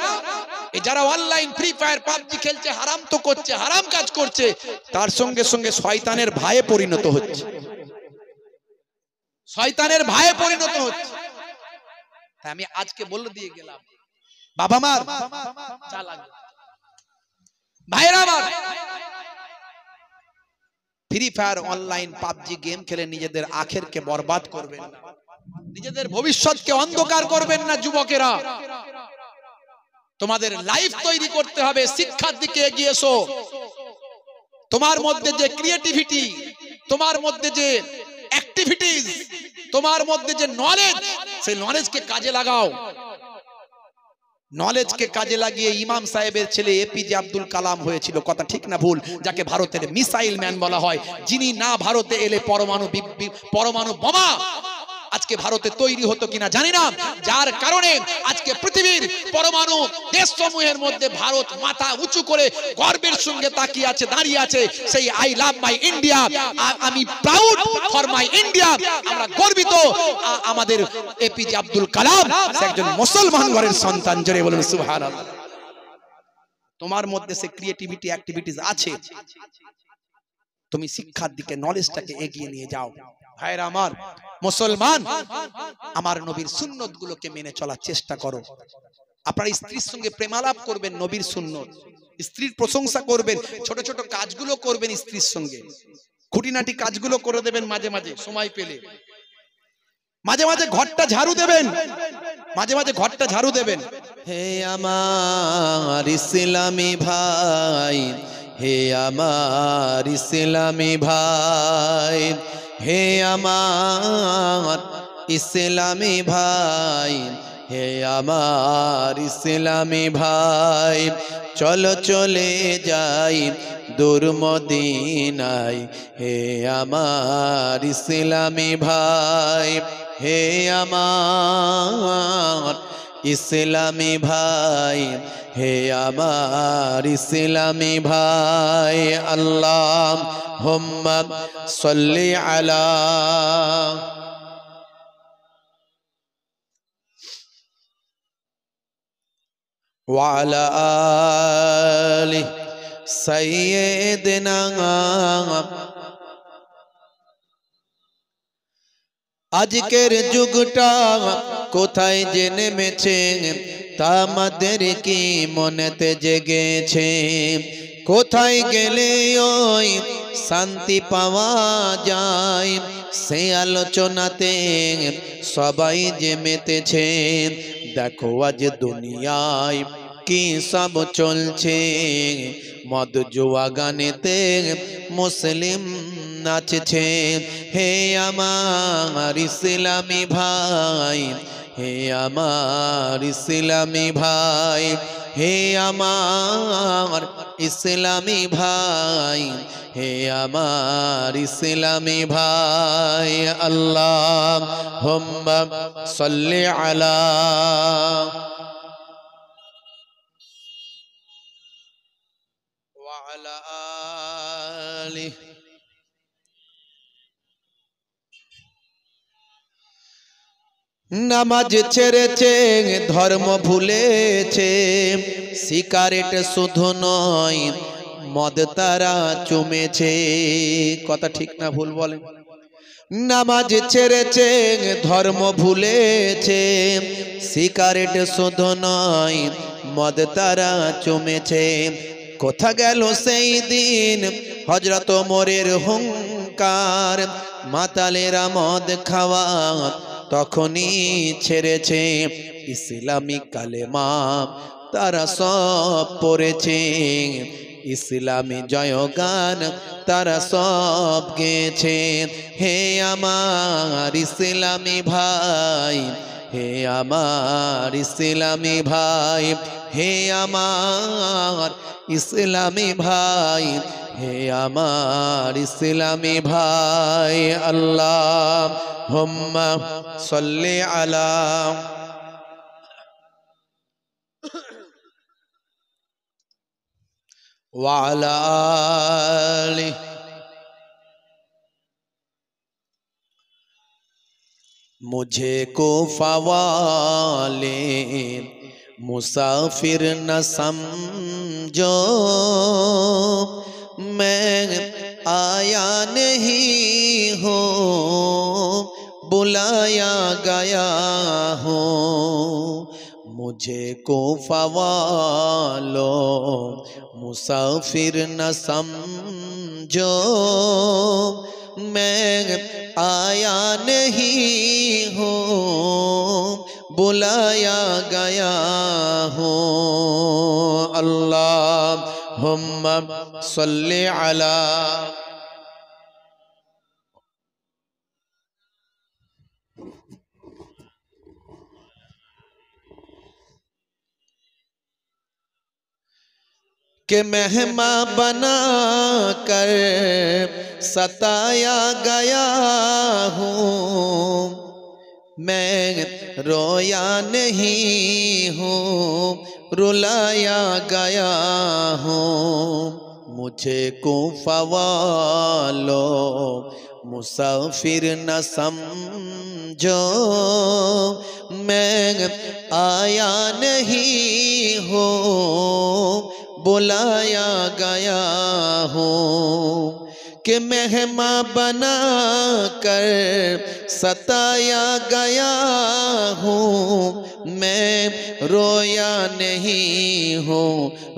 A: এই যারা অনলাইন ফ্রি ফায়ার, পাবজি খেলছে, হারাম তো করছে, হারাম কাজ করছে, তার সঙ্গে সঙ্গে শয়তানের ভাইয়ে পরিণত হচ্ছে, শয়তানের ভাইয়ে পরিণত হচ্ছে। আমি আজকে বলে দিয়ে গেলাম, বাবা মার ভাইরা আমার, free fire, online PUBG game খেলে নিজেদের আখেরকে বরবাদ করবেন না, নিজেদের ভবিষ্যৎকে অন্ধকার করবেন না। যুবকেরা, তোমাদের লাইফ তৈরি করতে হবে, শিক্ষার দিকে এগিয়ে এসো। তোমার মধ্যে যে ক্রিয়েটিভিটি, তোমার মধ্যে যে অ্যাক্টিভিটিস, তোমার মধ্যে যে নলেজ, সেই নলেজকে কাজে লাগাও। নলেজকে কাজে লাগিয়ে ইমাম সাহেবের ছেলে এপিজে আব্দুল কালাম হয়েছিল, কথা ঠিক না ভুল? যাকে ভারতের মিসাইল ম্যান বলা হয়, যিনি না ভারতে এলে পরমাণু বোমা আজকে ভারতে তৈরি হতো কিনা জানি না, যার কারণে আজকে পৃথিবীর পরমাণু দেশসমূহের মধ্যে ভারত মাথা উঁচু করে গর্বের সঙ্গে তাকিয়ে আছে, দাঁড়িয়ে আছে। সেই আই লাভ মাই ইন্ডিয়া, আমি প্রাউড ফর মাই ইন্ডিয়া, আমরা গর্বিত। আমাদের এপিজে আব্দুল কালাম একজন মুসলমান ঘরের সন্তান, জোরে বলুন সুবহানাল্লাহ। তোমার মধ্যে সে ক্রিয়েটিভিটি অ্যাক্টিভিটিস আছে, তুমি শিক্ষার দিকে নলেজটাকে এগিয়ে নিয়ে যাও। ভাইরা আমার, মুসলমান, আমার নবীর সুন্নত গুলোকে মেনে চলার চেষ্টা করো। আপনার স্ত্রীর সঙ্গে প্রেমালাপ করবেন নবীর সুন্নত, স্ত্রীর প্রশংসা করবেন, ছোট ছোট কাজগুলো করবেন স্ত্রীর সঙ্গে, খুঁটিনাটি কাজগুলো করে দেবেন মাঝে মাঝে সময় পেলে, মাঝে মাঝে ঘরটা ঝাড়ু দেবেন, মাঝে মাঝে ঘরটা ঝাড়ু দেবেন। হে আমার ইসলামী ভাই, হে আমার ইসলামী ভাই, হে আমার ইসলামী ভাই, হে আমার ইসলামী ভাই, চলো চলে যাই দূর মদিনায়। হে আমার ইসলামী ভাই, হে আমার ইসলামী ভাই, হে আমার ইসলামী ভাই। আল্লাহুম্মা সাল্লি আলা ওয়া আলা আলি সাইয়্যিদিনা। আজকের যুগটা কোথায় যে নেমেছে তা আমাদের কি মনেতে জেগেছে? কোথায় গেলে ওই শান্তি পাওয়া যায়, সে আলোচনাতে সবাই যে মেতেছে। দেখো আজ দুনিয়ায় কি সব চলছে, মদ জুয়া গানেতে মুসলিম নাচছে। হে আমার ইসলামী ভাই, হে আমার ইসলামী ভাই, হে আমার ইসলামী ভাই, হে আমার ইসলামী ভাই। আল্লাহুম্মা সাল্লি আলা ওয়া আলা আলিহি। নামাজ ছেড়েছে, ধর্ম ভুলেছে, সিগারেট শুধু নয় মদ তারা চুমেছে, কথা ঠিক না ভুল বলেন? নামাজ ছেড়েছে, ধর্ম ভুলেছে, সিগারেট শুধু নয় মদ তারা চুমেছে। কোথা গেল সেই দিন হযরত ওমরের হুঙ্কার, মাতালেরা মদ খাওয়া তখনই ছেড়েছে, ইসলামী কালেমা তারা সব পড়েছে, ইসলামী জয়গান তারা সব গেয়েছে। হে আমার ইসলামী ভাই, হে আমার ইসলামী ভাই, হে আমার ইসলামী ভাই, হে আমার ইসলামী ভাই। আল্লাহুম্মা সাল্লি আলা ওয়া আলা আলিহি। मुझे कोफा वाले मुसाफिर न समझो, मैं आया नहीं हूँ बुलाया गया हूँ। मुझे कोफा वालों मुसाफिर न समझो, मैं आया नहीं हूँ बुलाया गया हूँ। अल्लाहुम्मा सल्ली अला कि मेहमा बना कर सताया गया हूँ, मैं रोया नहीं हूँ रुलाया गया हूँ। मुझे कूफा वालों मुसाफिर न समझो, मैं आया नहीं हूँ बुलाया गया हूँ। कि मेहमा बना कर सताया गया हूँ, मैं रोया नहीं हूँ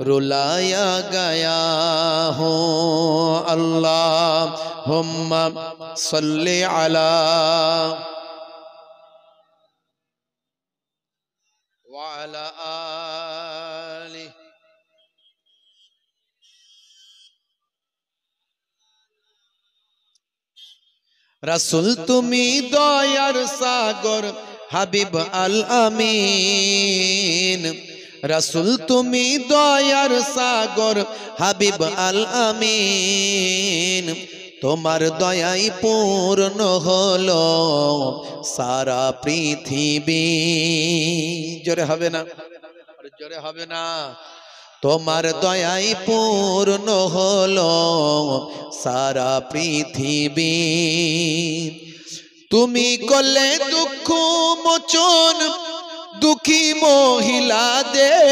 A: रुलाया गया हूँ। अल्लाहुम्मा सल्ली अला व अला आलि। रसूल तुमी दयार सागर হাবিব আল আমিন, रसूल तुमी दयार सागर হাবিব আল আমিন। তোমার দয়াই পূর্ণ হলো সারা পৃথিবী। জোরে হবে না? জোরে হবে না? তোমার দয়াই পূর্ণ হলো সারা পৃথিবী। তুমি করলে দুঃখ মোচন দুঃখী মহিলাদের,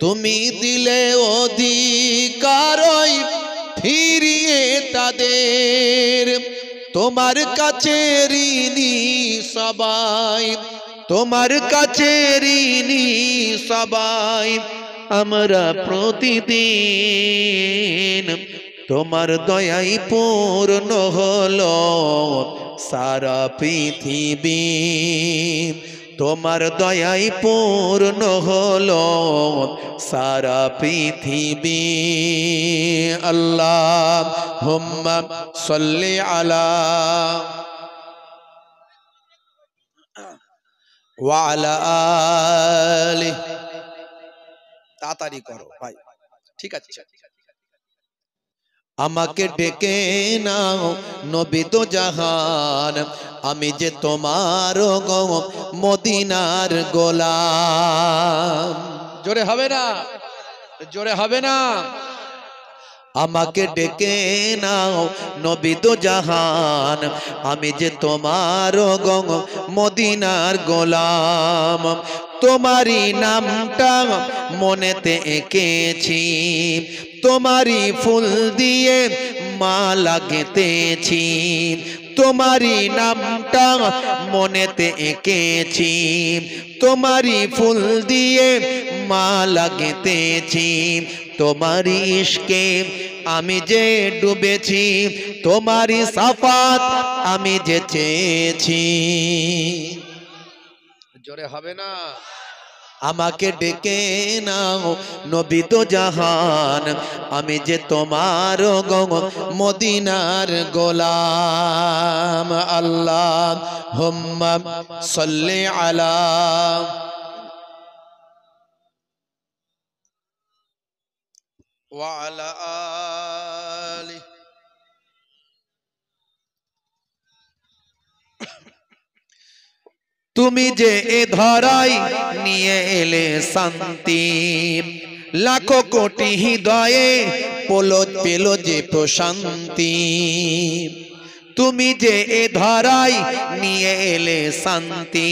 A: তুমি দিলে অধিকার ফিরিয়ে তাদের। তোমার কাছে ঋণী সবাই, তোমার কাছে ঋণী সবাই আমরা প্রতিদিন। তোমার দয়াই পূর্ণ হলো সারা পৃথিবী। তোমার দয়াই পূর্ণ হলো সারা পৃথিবী। আল্লাহুম্মা সাল্লি আলা ওয়া আলা আলি। তাড়াতাড়ি করো ভাই, ঠিক আছে। আমাকে ডেকে নাও নবী দো জাহান, আমি যে তোমার গো মদিনার গোলাম। জোরে হবে না? জোরে হবে না? আমাকে ডেকে নাও নবী দো জাহান, আমি যে তোমার গো মদিনার গোলাম। তোমারই নামটা মনেতে এঁকেছি, তোমারই ফুল দিয়ে মালা গেঁথেছি। তোমারই নামটা মনেতে এঁকেছি, তোমারই ফুল দিয়ে মালা গেঁথেছি। তোমারই ইশকে আমি যে ডুবেছি, তোমারই সাফাত আমি যে চেয়েছি। জোরে হবে না? আমাকে ডেকে নাও নবী দো জাহান, আমি যে তোমার গো মদিনার গোলাম। আল্লাহুম্মা সাল্লি আলা ওয়া আলা আলি। তুমি যে এ ধরাই নিয়ে এলে শান্তি, লাখো কোটি হৃদয়ে পেল যে প্রশান্তি। তুমি যে এ ধরাই নিয়ে এলে শান্তি,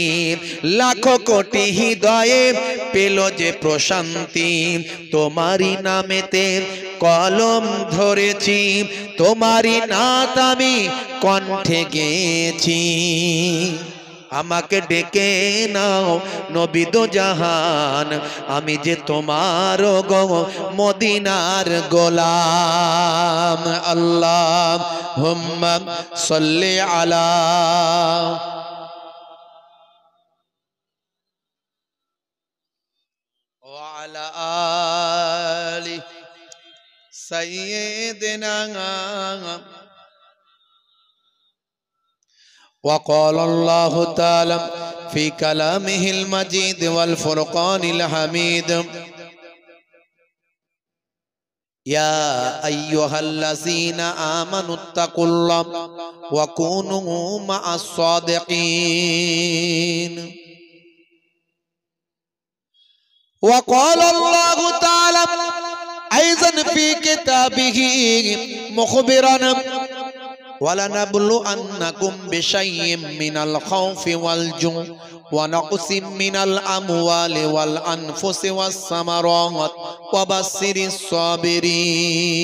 A: লাখো কোটি হৃদয়ে পেল যে প্রশান্তি। তোমারই নামেতে কলম ধরেছি, তোমারই নাত আমি কণ্ঠে গেয়েছি। আমাকে ডেকে নাও নবী দো জাহান, আমি যে তোমার গো মদিনার গোলাম। আল্লাহুম্মা সাল্লি আলা ওয়া আলা আলি সাইয়্যিদিনা। وقال الله تعالى في كلامه المجيد والفرقان الحميد: ইয়া আইয়ুহাল্লাযীনা আমানুত্তাকুল্লাহ ওয়া কুনু মা'আস সাদিকিন। وقال الله تعالى أيضا في كتابه مخبرا ولنبلونكم بشيء من الخوف والجوع ونقص من الأموال والأنفس والثمرات وبشر الصابرين